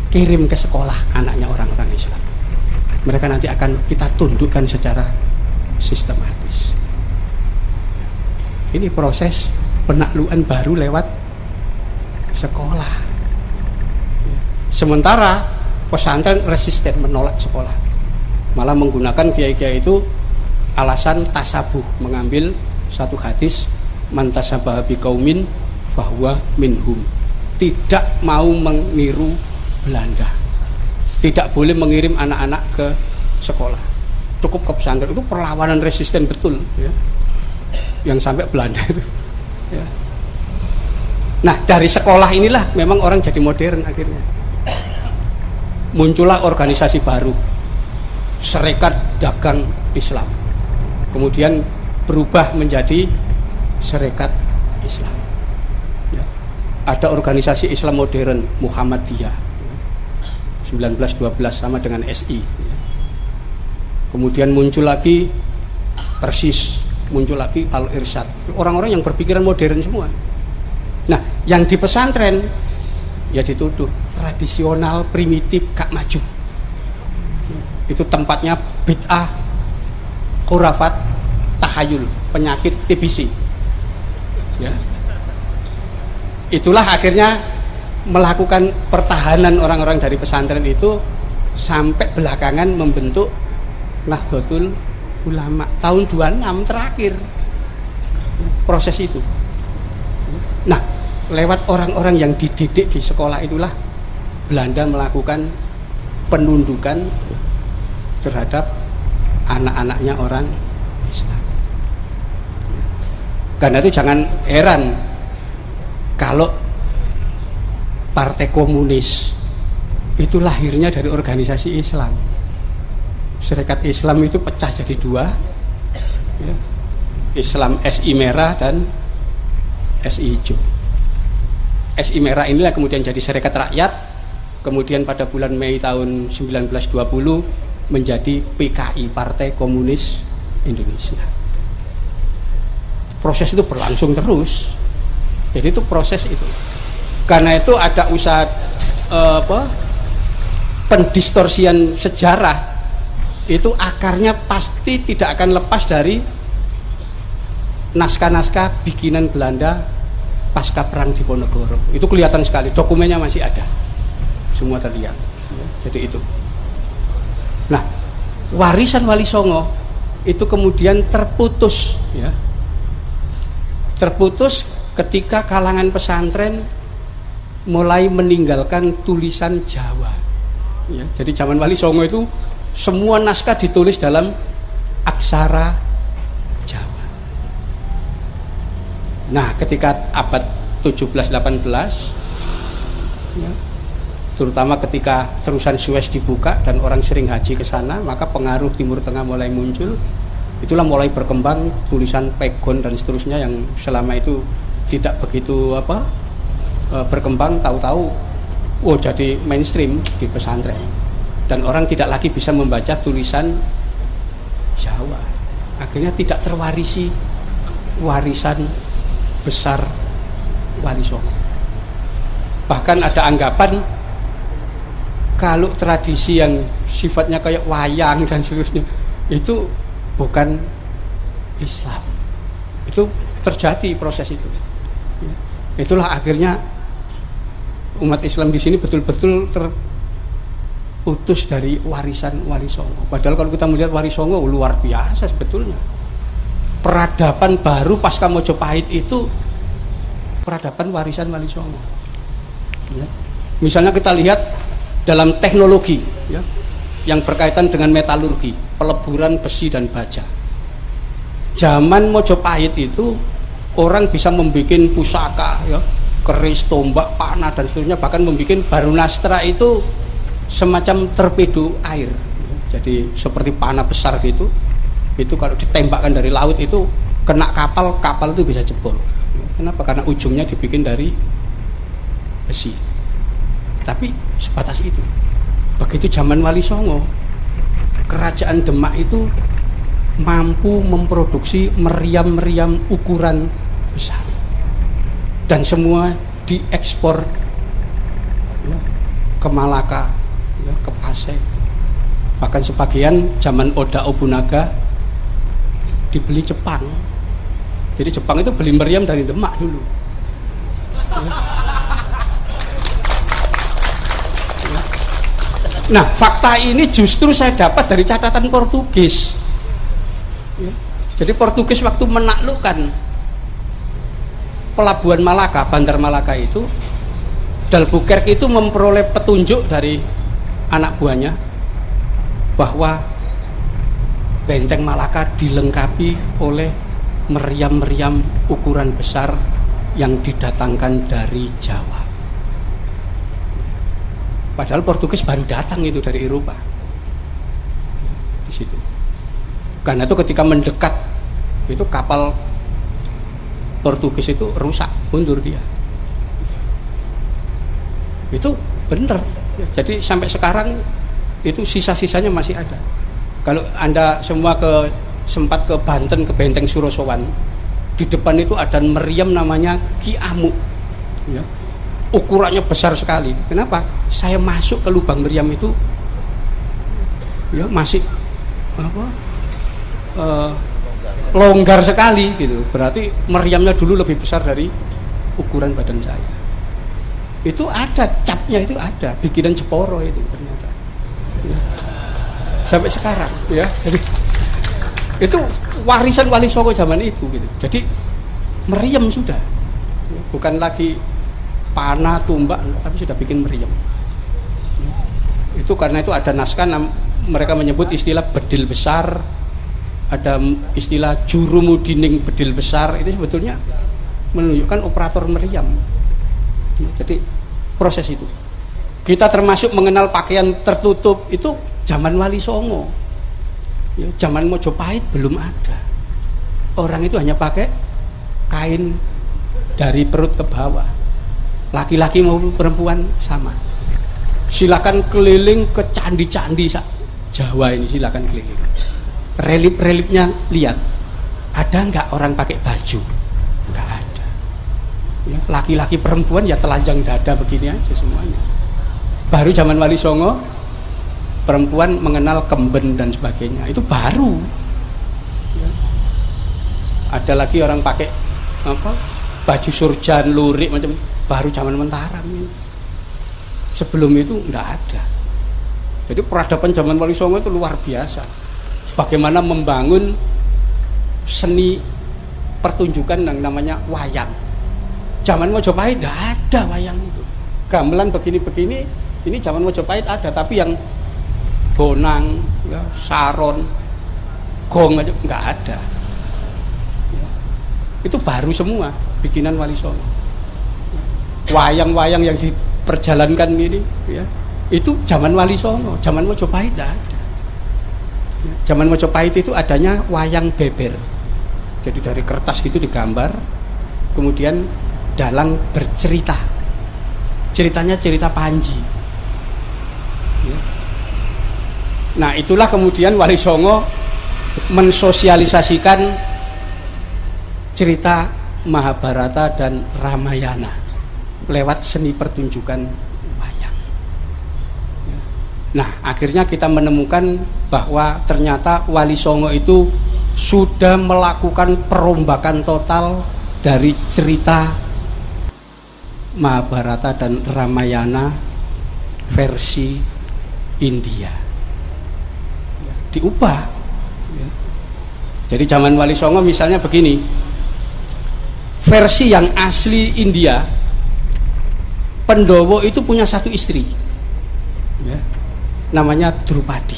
Kirim ke sekolah anaknya orang-orang Islam. Mereka nanti akan kita tundukkan secara sistematis. Ini proses penaklukan baru lewat sekolah. Sementara pesantren resisten, menolak sekolah, malah menggunakan kiai-kiai itu alasan tasabuh, mengambil satu hadis, man tasabaha biqaumin fahuwa minhum, tidak mau meniru Belanda, tidak boleh mengirim anak-anak ke sekolah, cukup ke pesantren. Itu perlawanan resisten betul, ya, yang sampai Belanda itu, ya. Nah, dari sekolah inilah memang orang jadi modern akhirnya. Muncullah organisasi baru, Serikat Dagang Islam, kemudian berubah menjadi Serikat Islam, ya. Ada organisasi Islam modern Muhammadiyah, 1912 sama dengan SI, ya. Kemudian muncul lagi Persis, muncul lagi Al-Irsyad, orang-orang yang berpikiran modern semua. Nah, yang di pesantren ya dituduh tradisional, primitif, gak maju. Itu tempatnya bid'ah, khurafat, tahayul, penyakit TBC, ya. Itulah akhirnya melakukan pertahanan orang-orang dari pesantren itu sampai belakangan membentuk Nahdlatul Ulama tahun 26 terakhir proses itu. Nah, lewat orang-orang yang dididik di sekolah itulah Belanda melakukan penundukan terhadap anak-anaknya orang Islam. Karena itu jangan heran kalau Partai Komunis itu lahirnya dari organisasi Islam. Serikat Islam itu pecah jadi dua, ya. Islam SI merah dan SI hijau. SI merah inilah kemudian jadi Serikat Rakyat, kemudian pada bulan Mei tahun 1920 menjadi PKI, Partai Komunis Indonesia. Proses itu berlangsung terus. Jadi itu proses itu. Karena itu ada usaha pendistorsian sejarah, itu akarnya pasti tidak akan lepas dari naskah-naskah bikinan Belanda pasca perang Diponegoro. Itu kelihatan sekali, dokumennya masih ada, semua terlihat. Jadi itu. Nah, warisan Wali Songo itu kemudian terputus, ya. Terputus ketika kalangan pesantren mulai meninggalkan tulisan Jawa, ya. Jadi zaman Wali Songo itu semua naskah ditulis dalam aksara Jawa. Nah, ketika abad 17-18, ya, terutama ketika terusan Suez dibuka dan orang sering haji ke sana, maka pengaruh Timur Tengah mulai muncul. Itulah mulai berkembang tulisan Pegon dan seterusnya yang selama itu tidak begitu berkembang, tahu-tahu jadi mainstream di pesantren dan orang tidak lagi bisa membaca tulisan Jawa. Akhirnya tidak terwarisi warisan besar Wali Songo. Bahkan ada anggapan kalau tradisi yang sifatnya kayak wayang dan seterusnya itu bukan Islam. Itu terjadi proses itu. Itulah akhirnya umat Islam di sini betul-betul terputus dari warisan Wali Songo. Padahal kalau kita melihat Wali Songo luar biasa sebetulnya. Peradaban baru pasca Mojopahit itu peradaban warisan Wali Songo. Ya. Misalnya kita lihat dalam teknologi, ya, yang berkaitan dengan metalurgi, peleburan besi dan baja. Zaman Mojopahit itu orang bisa membuat pusaka, ya, keris, tombak, panah dan seterusnya, bahkan membuat barunastra itu semacam torpedo air. Jadi seperti panah besar gitu. Itu kalau ditembakkan dari laut itu kena kapal, kapal itu bisa jebol. Kenapa? Karena ujungnya dibikin dari besi. Tapi sebatas itu. Begitu zaman Wali Songo, kerajaan Demak itu mampu memproduksi meriam-meriam ukuran besar dan semua diekspor, ya, ke Malaka, ya, ke Pasai. Bahkan sebagian zaman Oda Nobunaga dibeli Jepang. Jadi Jepang itu beli meriam dari Demak dulu, ya. Nah, fakta ini justru saya dapat dari catatan Portugis, ya. Jadi Portugis waktu menaklukkan pelabuhan Malaka, Bandar Malaka itu, D'Albuquerque itu memperoleh petunjuk dari anak buahnya bahwa benteng Malaka dilengkapi oleh meriam-meriam ukuran besar yang didatangkan dari Jawa. Padahal Portugis baru datang itu dari Eropa. Di situ. Karena itu ketika mendekat itu kapal Portugis itu rusak, mundur dia. Itu benar. Jadi sampai sekarang itu sisa-sisanya masih ada. Kalau Anda semua sempat ke Banten, ke Benteng Surosowan, di depan itu ada meriam namanya Ki Amuk, ya. Ukurannya besar sekali. Kenapa? Saya masuk ke lubang meriam itu, ya, masih longgar sekali gitu. Berarti meriamnya dulu lebih besar dari ukuran badan saya. Itu ada capnya, itu ada bikinan Jeporo itu ternyata, ya. Sampai sekarang, ya. Jadi itu warisan Wali Songo zaman itu gitu. Jadi meriam sudah, bukan lagi panah, tumbak, tapi sudah bikin meriam. Itu karena itu ada naskah mereka menyebut istilah bedil besar, ada istilah jurumudining bedil besar, itu sebetulnya menunjukkan operator meriam. Jadi proses itu. Kita termasuk mengenal pakaian tertutup itu zaman Wali Songo. Ya, zaman Mojopahit belum ada. Orang itu hanya pakai kain dari perut ke bawah. Laki-laki maupun perempuan sama. Silakan keliling ke candi-candi Jawa ini, silakan keliling. Relip-relipnya lihat. Ada nggak orang pakai baju? Nggak ada. Ya, laki-laki perempuan ya telanjang dada begini aja semuanya. Baru zaman Wali Songo perempuan mengenal kemben dan sebagainya, itu baru. Ya. Ada lagi orang pakai apa? Baju surjan, lurik macam, baru zaman Mataram ini. Sebelum itu enggak ada. Jadi peradaban zaman Wali Songo itu luar biasa. Bagaimana membangun seni pertunjukan yang namanya wayang. Zaman Mojopahit enggak ada wayang itu. Gamelan begini-begini, ini zaman Mojopahit ada, tapi yang bonang, ya, saron, gong aja nggak ada. Ya. Itu baru semua bikinan Wali Songo. Wayang-wayang yang diperjalankan ini, ya, itu zaman Wali Songo. Zaman Mojopahit nggak ada. Ya. Zaman Mojopahit itu adanya wayang beber. Jadi dari kertas gitu digambar, kemudian dalang bercerita. Ceritanya cerita Panji. Ya. Nah, itulah kemudian Wali Songo mensosialisasikan cerita Mahabharata dan Ramayana lewat seni pertunjukan wayang. Ya. Nah, akhirnya kita menemukan bahwa ternyata Wali Songo itu sudah melakukan perombakan total dari cerita Mahabharata dan Ramayana versi India. Ya, diubah. Ya. Jadi zaman Wali Songo misalnya begini, versi yang asli India, Pendowo itu punya satu istri, ya, namanya Drupadi.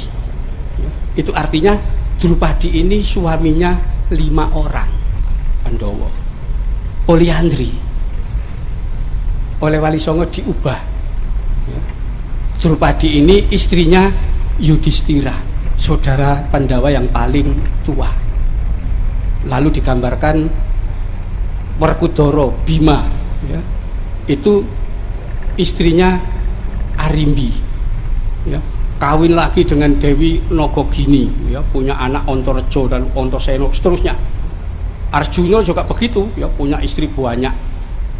Ya, itu artinya Drupadi ini suaminya 5 orang. Pendowo poliandri. Oleh Wali Songo diubah. Ya. Drupadi ini istrinya Yudhistira, saudara Pandawa yang paling tua. Lalu digambarkan Werkudara, Bima, ya, itu istrinya Arimbi, ya, kawin lagi dengan Dewi Nogogini, ya, punya anak Antareja dan Antasena, seterusnya. Arjuna juga begitu, ya, punya istri banyak.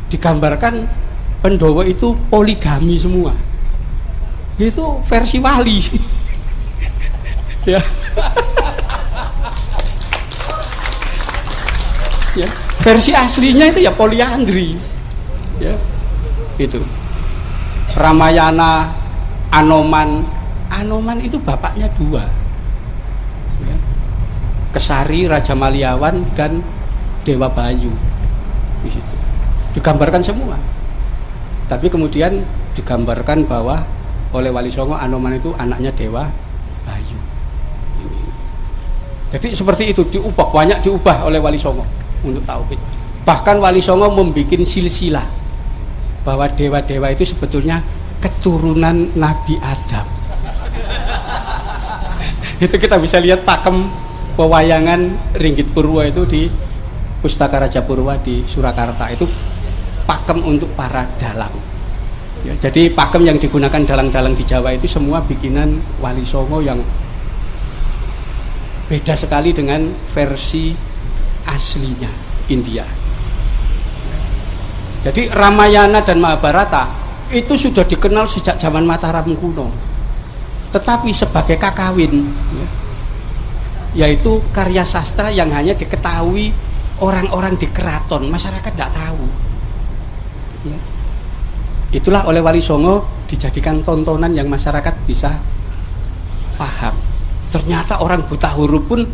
Digambarkan Pendowo itu poligami semua. Itu versi Wali. Ya. Ya, versi aslinya itu ya poliandri. Ya. Itu. Ramayana, Anoman. Anoman itu bapaknya 2. Ya. Kesari, Raja Maliawan dan Dewa Bayu. Di situ. Digambarkan semua. Tapi kemudian digambarkan bahwa oleh Wali Songo Anoman itu anaknya Dewa Bayu. Jadi seperti itu diubah, banyak diubah oleh Wali Songo untuk tauhid. Bahkan Wali Songo membuat silsilah bahwa dewa-dewa itu sebetulnya keturunan Nabi Adam. Itu kita bisa lihat pakem pewayangan Ringgit Purwa itu di Pustaka Raja Purwa di Surakarta. Itu pakem untuk para dalang. Ya, jadi pakem yang digunakan dalang-dalang di Jawa itu semua bikinan Wali Songo yang beda sekali dengan versi aslinya India. Jadi Ramayana dan Mahabharata itu sudah dikenal sejak zaman Mataram kuno. Tetapi sebagai kakawin, ya, yaitu karya sastra yang hanya diketahui orang-orang di keraton, masyarakat tidak tahu. Ya. Itulah oleh Wali Songo dijadikan tontonan yang masyarakat bisa paham. Ternyata orang buta huruf pun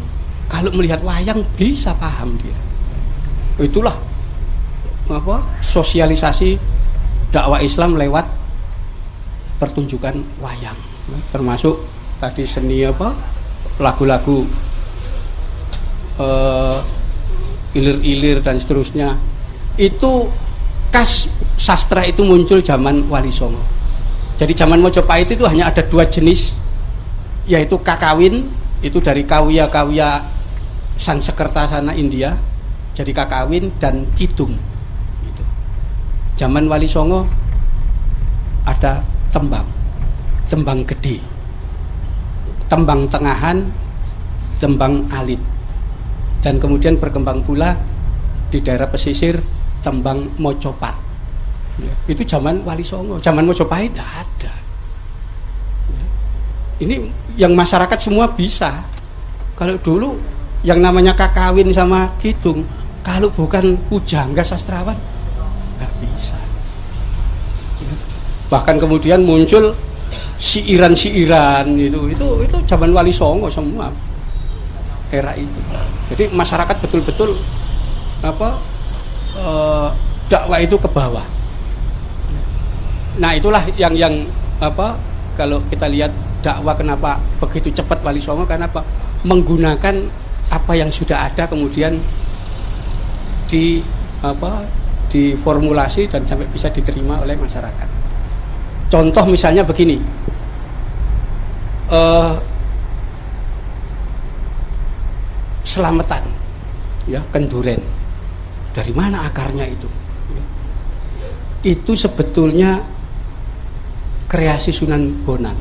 kalau melihat wayang bisa paham dia. Itulah apa? Sosialisasi dakwah Islam lewat pertunjukan wayang. Termasuk tadi seni apa lagu-lagu ilir-ilir dan seterusnya, itu khas sastra itu muncul zaman Wali Songo. Jadi zaman Mojopahit itu hanya ada 2 jenis, yaitu kakawin, itu dari kawya-kawya Sansekerta sana India, jadi kakawin, dan kidung. Gitu. Zaman Wali Songo ada tembang gede, tembang tengahan, tembang alit, dan kemudian berkembang pula di daerah pesisir tembang mocopat. Ya, itu zaman Wali Songo. Zaman Mojopahit tidak ada. Ya. Ini yang masyarakat semua bisa. Kalau dulu yang namanya kakawin sama kidung, kalau bukan pujangga sastrawan nggak bisa. Ya. Bahkan kemudian muncul siiran-siiran itu zaman Wali Songo semua, era itu. Jadi masyarakat betul-betul dakwah itu ke bawah. Nah, itulah yang kalau kita lihat dakwah kenapa begitu cepat Wali Songo, karena menggunakan apa yang sudah ada kemudian diformulasi dan sampai bisa diterima oleh masyarakat. Contoh misalnya begini, selamatan, ya, kenduren. Dari mana akarnya itu? Itu sebetulnya kreasi Sunan Bonang,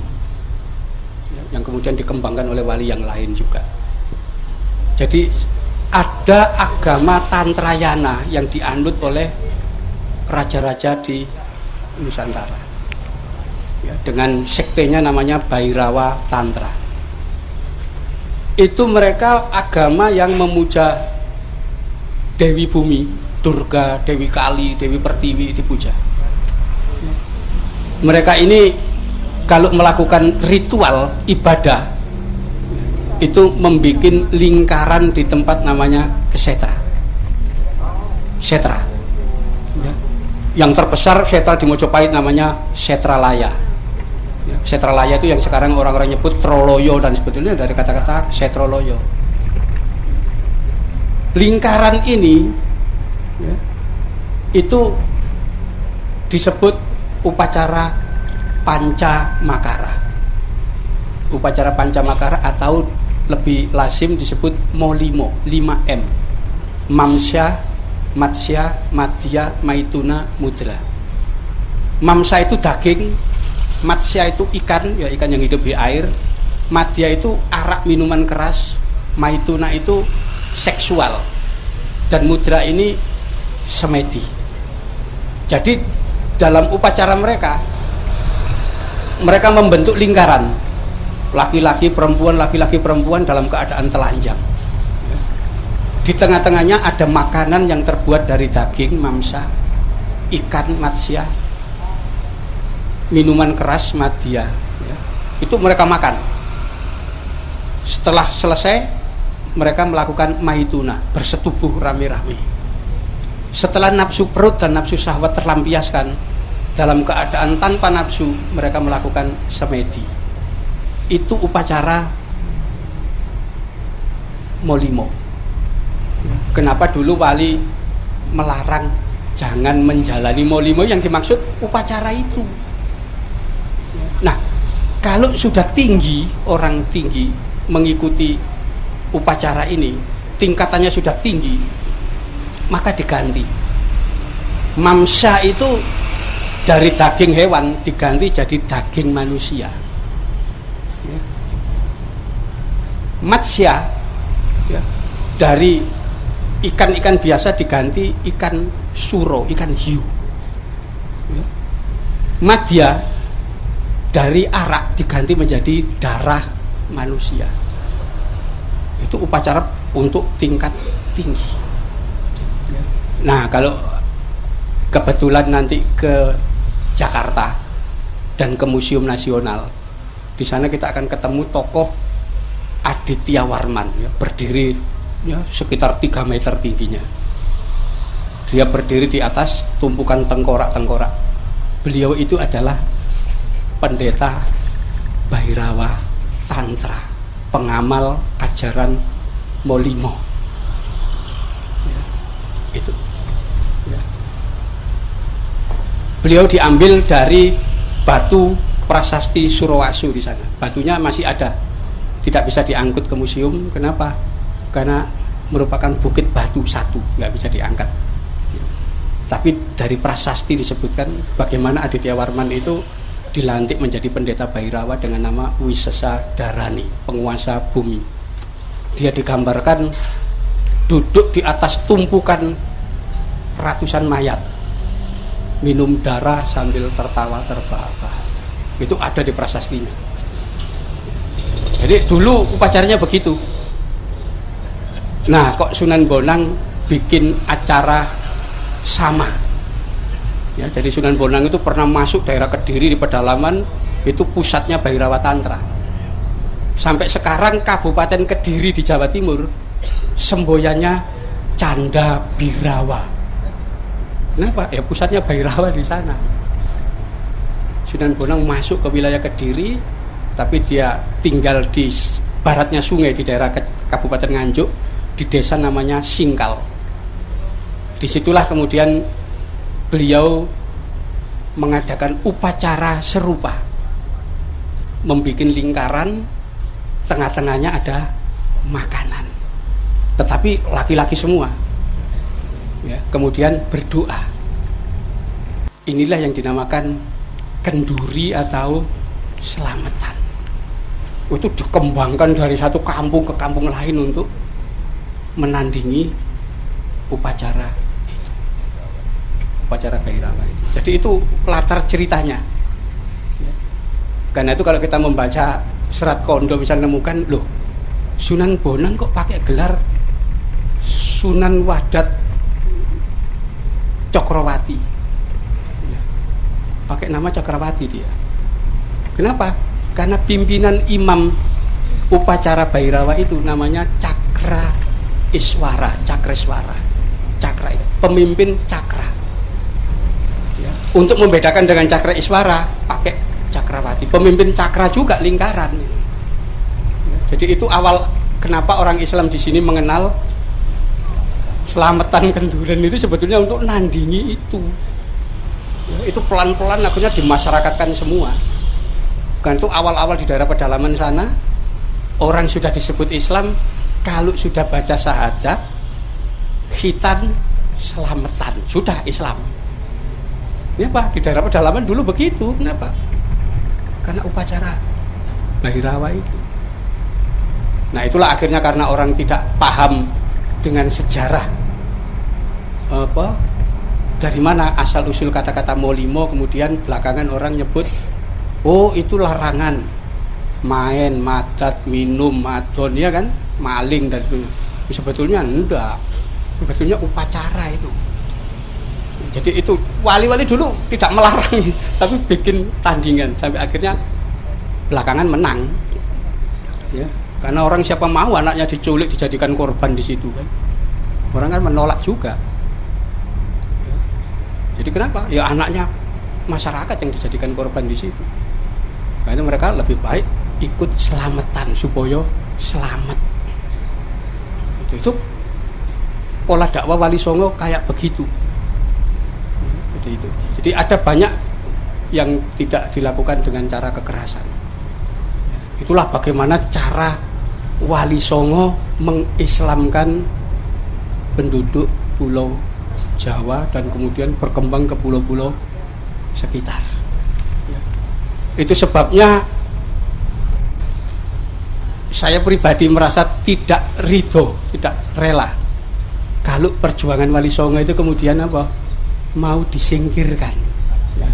yang kemudian dikembangkan oleh wali yang lain juga. Jadi ada agama Tantrayana yang dianut oleh raja-raja di Nusantara, ya, dengan sektenya namanya Bhairawa Tantra. Itu mereka agama yang memuja Dewi Bumi, Durga, Dewi Kali, Dewi Pertiwi dipuja. Mereka ini kalau melakukan ritual ibadah itu membuat lingkaran di tempat namanya Kesetra. Setra. Ya. Yang terbesar setra di Mojopahit namanya Setralaya. Ya. Setralaya itu yang sekarang orang-orang nyebut Troloyo dan sebetulnya dari kata-kata Setroloyo. Lingkaran ini, ya, itu disebut upacara Pancamakara. Upacara Pancamakara atau lebih lazim disebut Molimo, 5M. Mamsya, Matsya, Madya, Maituna, Mudra. Mamsya itu daging, Matsya itu ikan, ya ikan yang hidup di air. Madya itu arak minuman keras, Maituna itu seksual, dan Mudra ini semedi. Jadi dalam upacara mereka membentuk lingkaran, laki-laki perempuan dalam keadaan telanjang. Di tengah-tengahnya ada makanan yang terbuat dari daging, mamsa, ikan, matsya, minuman keras, madya, ya. Itu mereka makan. Setelah selesai mereka melakukan maituna, bersetubuh rame-rame. Setelah nafsu perut dan nafsu syahwat terlampiaskan, dalam keadaan tanpa nafsu mereka melakukan semedi. Itu upacara Molimo. Kenapa dulu wali melarang jangan menjalani Molimo? Yang dimaksud upacara itu. Nah, kalau sudah tinggi, orang tinggi mengikuti upacara ini, tingkatannya sudah tinggi, maka diganti. Mamsya itu dari daging hewan diganti jadi daging manusia. Matsya, ya, dari ikan-ikan biasa diganti ikan suro, ikan hiu. Ya. Madya dari arak diganti menjadi darah manusia. Itu upacara untuk tingkat tinggi. Nah, kalau kebetulan nanti ke Jakarta dan ke Museum Nasional, di sana kita akan ketemu tokoh Aditya Warman, ya, berdiri, ya, sekitar 3 meter tingginya. Dia berdiri di atas tumpukan tengkorak-tengkorak. Beliau itu adalah pendeta Bhairawa tantra, pengamal ajaran Molimo. Ya, itu. Ya. Beliau diambil dari batu prasasti Surawasu di sana. Batunya masih ada, tidak bisa diangkut ke museum. Kenapa? Karena merupakan bukit batu satu, nggak bisa diangkat. Tapi dari prasasti disebutkan bagaimana Aditya Warman itu dilantik menjadi pendeta Bhairawa dengan nama Wisesa Dharani, penguasa bumi. Dia digambarkan duduk di atas tumpukan ratusan mayat, minum darah sambil tertawa terbahak-bahak. Itu ada di prasastinya. Jadi dulu upacaranya begitu. Nah, kok Sunan Bonang bikin acara sama. Ya, jadi Sunan Bonang itu pernah masuk daerah Kediri di pedalaman, itu pusatnya Bhairawa Tantra. Sampai sekarang Kabupaten Kediri di Jawa Timur semboyannya Canda Birawa. Kenapa? Ya pusatnya Bhairawa di sana. Sunan Bonang masuk ke wilayah Kediri, tapi dia tinggal di baratnya sungai di daerah Kabupaten Nganjuk, di desa namanya Singkal. Disitulah kemudian beliau mengadakan upacara serupa, membuat lingkaran, tengah-tengahnya ada makanan, tetapi laki-laki semua. Ya, kemudian berdoa. Inilah yang dinamakan kenduri atau selamatan. Itu dikembangkan dari satu kampung ke kampung lain untuk menandingi upacara itu, upacara Bhairawa itu. Jadi itu latar ceritanya. Karena itu kalau kita membaca Serat Kondo bisa menemukan, loh, Sunan Bonang kok pakai gelar Sunan Wadat Cokrawati, pakai nama Cakrawati dia. Kenapa? Karena pimpinan imam upacara Bhairawa itu namanya Cakra Iswara, Cakreswara, Cakra itu pemimpin Cakra. Ya. Untuk membedakan dengan Cakra Iswara pakai Cakrawati, pemimpin Cakra juga lingkaran. Ya. Jadi itu awal kenapa orang Islam di sini mengenal selamatan kenduren itu sebetulnya untuk nandingi itu. Ya, itu pelan-pelan akhirnya dimasyarakatkan semua. Kan itu awal-awal di daerah pedalaman sana orang sudah disebut Islam, kalau sudah baca syahadat, khitan, selamatan, sudah Islam. Ini apa? Di daerah pedalaman dulu begitu. Kenapa? Karena upacara Bhairawa itu. Nah itulah akhirnya karena orang tidak paham dengan sejarah apa, dari mana asal usul kata-kata Molimo, kemudian belakangan orang nyebut, oh itu larangan main, madat, minum, madon, ya kan, maling dan itu. Sebetulnya enggak, sebetulnya upacara itu. Jadi itu wali-wali dulu tidak melarang, tapi bikin tandingan sampai akhirnya belakangan menang. Ya, karena orang siapa mau anaknya diculik dijadikan korban di situ kan, orang kan menolak juga. Ya. Jadi kenapa? Ya anaknya masyarakat yang dijadikan korban di situ. Karena mereka lebih baik ikut selamatan supaya selamat. Itu pola dakwah Wali Songo kayak begitu. Itu. Jadi ada banyak yang tidak dilakukan dengan cara kekerasan. Itulah bagaimana cara Wali Songo mengislamkan penduduk Pulau Jawa dan kemudian berkembang ke pulau-pulau sekitar. Itu sebabnya saya pribadi merasa tidak ridho, tidak rela kalau perjuangan Wali Songo itu kemudian apa? Mau disingkirkan, ya,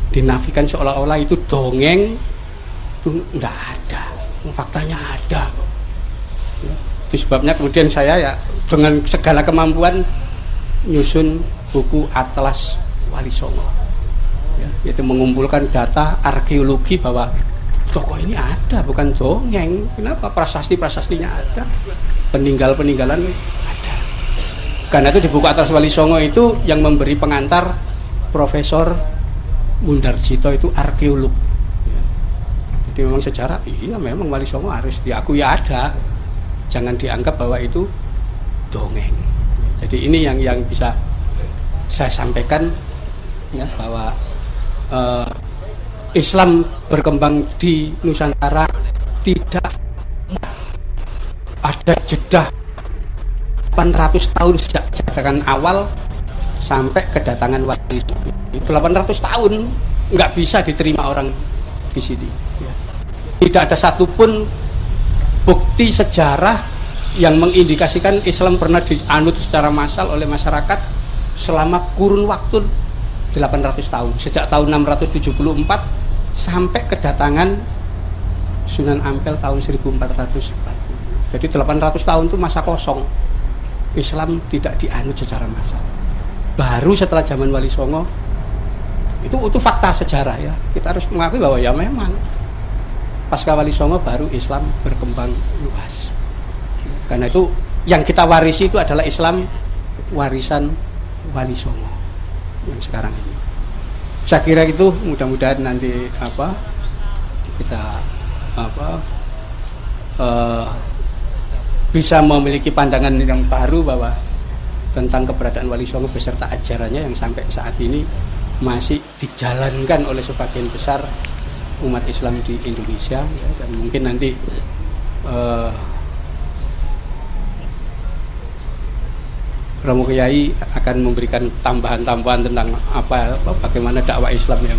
dinafikan seolah-olah itu dongeng, itu enggak ada, faktanya ada. Ya, itu sebabnya kemudian saya ya dengan segala kemampuan nyusun buku Atlas Wali Songo, ya, yaitu mengumpulkan data arkeologi bahwa tokoh ini ada, bukan dongeng. Kenapa? Prasasti-prasastinya ada, peninggalan-peninggalan ada. Karena itu di buku Atlas Wali Songo itu yang memberi pengantar Profesor Mundarjito itu arkeolog. Jadi memang sejarah, iya memang Wali Songo harus diakui ada. Jangan dianggap bahwa itu dongeng. Jadi ini yang bisa saya sampaikan ya, bahwa Islam berkembang di Nusantara tidak ada jeda 800 tahun sejak jajakan awal sampai kedatangan Wali Songo. Itu 800 tahun nggak bisa diterima orang di sini. Tidak ada satupun bukti sejarah yang mengindikasikan Islam pernah dianut secara massal oleh masyarakat selama kurun waktu 800 tahun, sejak tahun 674 sampai kedatangan Sunan Ampel tahun 1440. Jadi 800 tahun itu masa kosong. Islam tidak dianut secara massal. Baru setelah zaman Wali Songo itu fakta sejarah ya. Kita harus mengakui bahwa ya memang pasca Wali Songo baru Islam berkembang luas. Karena itu yang kita warisi itu adalah Islam warisan Wali Songo yang sekarang ini. Saya kira itu mudah-mudahan nanti kita bisa memiliki pandangan yang baru bahwa tentang keberadaan Wali Songo beserta ajarannya yang sampai saat ini masih dijalankan oleh sebagian besar umat Islam di Indonesia ya, dan mungkin nanti Romo Kiai akan memberikan tambahan-tambahan tentang bagaimana dakwah Islam yang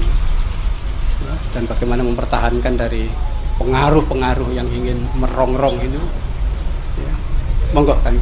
ya, dan bagaimana mempertahankan dari pengaruh-pengaruh yang ingin merongrong itu ya. Monggo kan.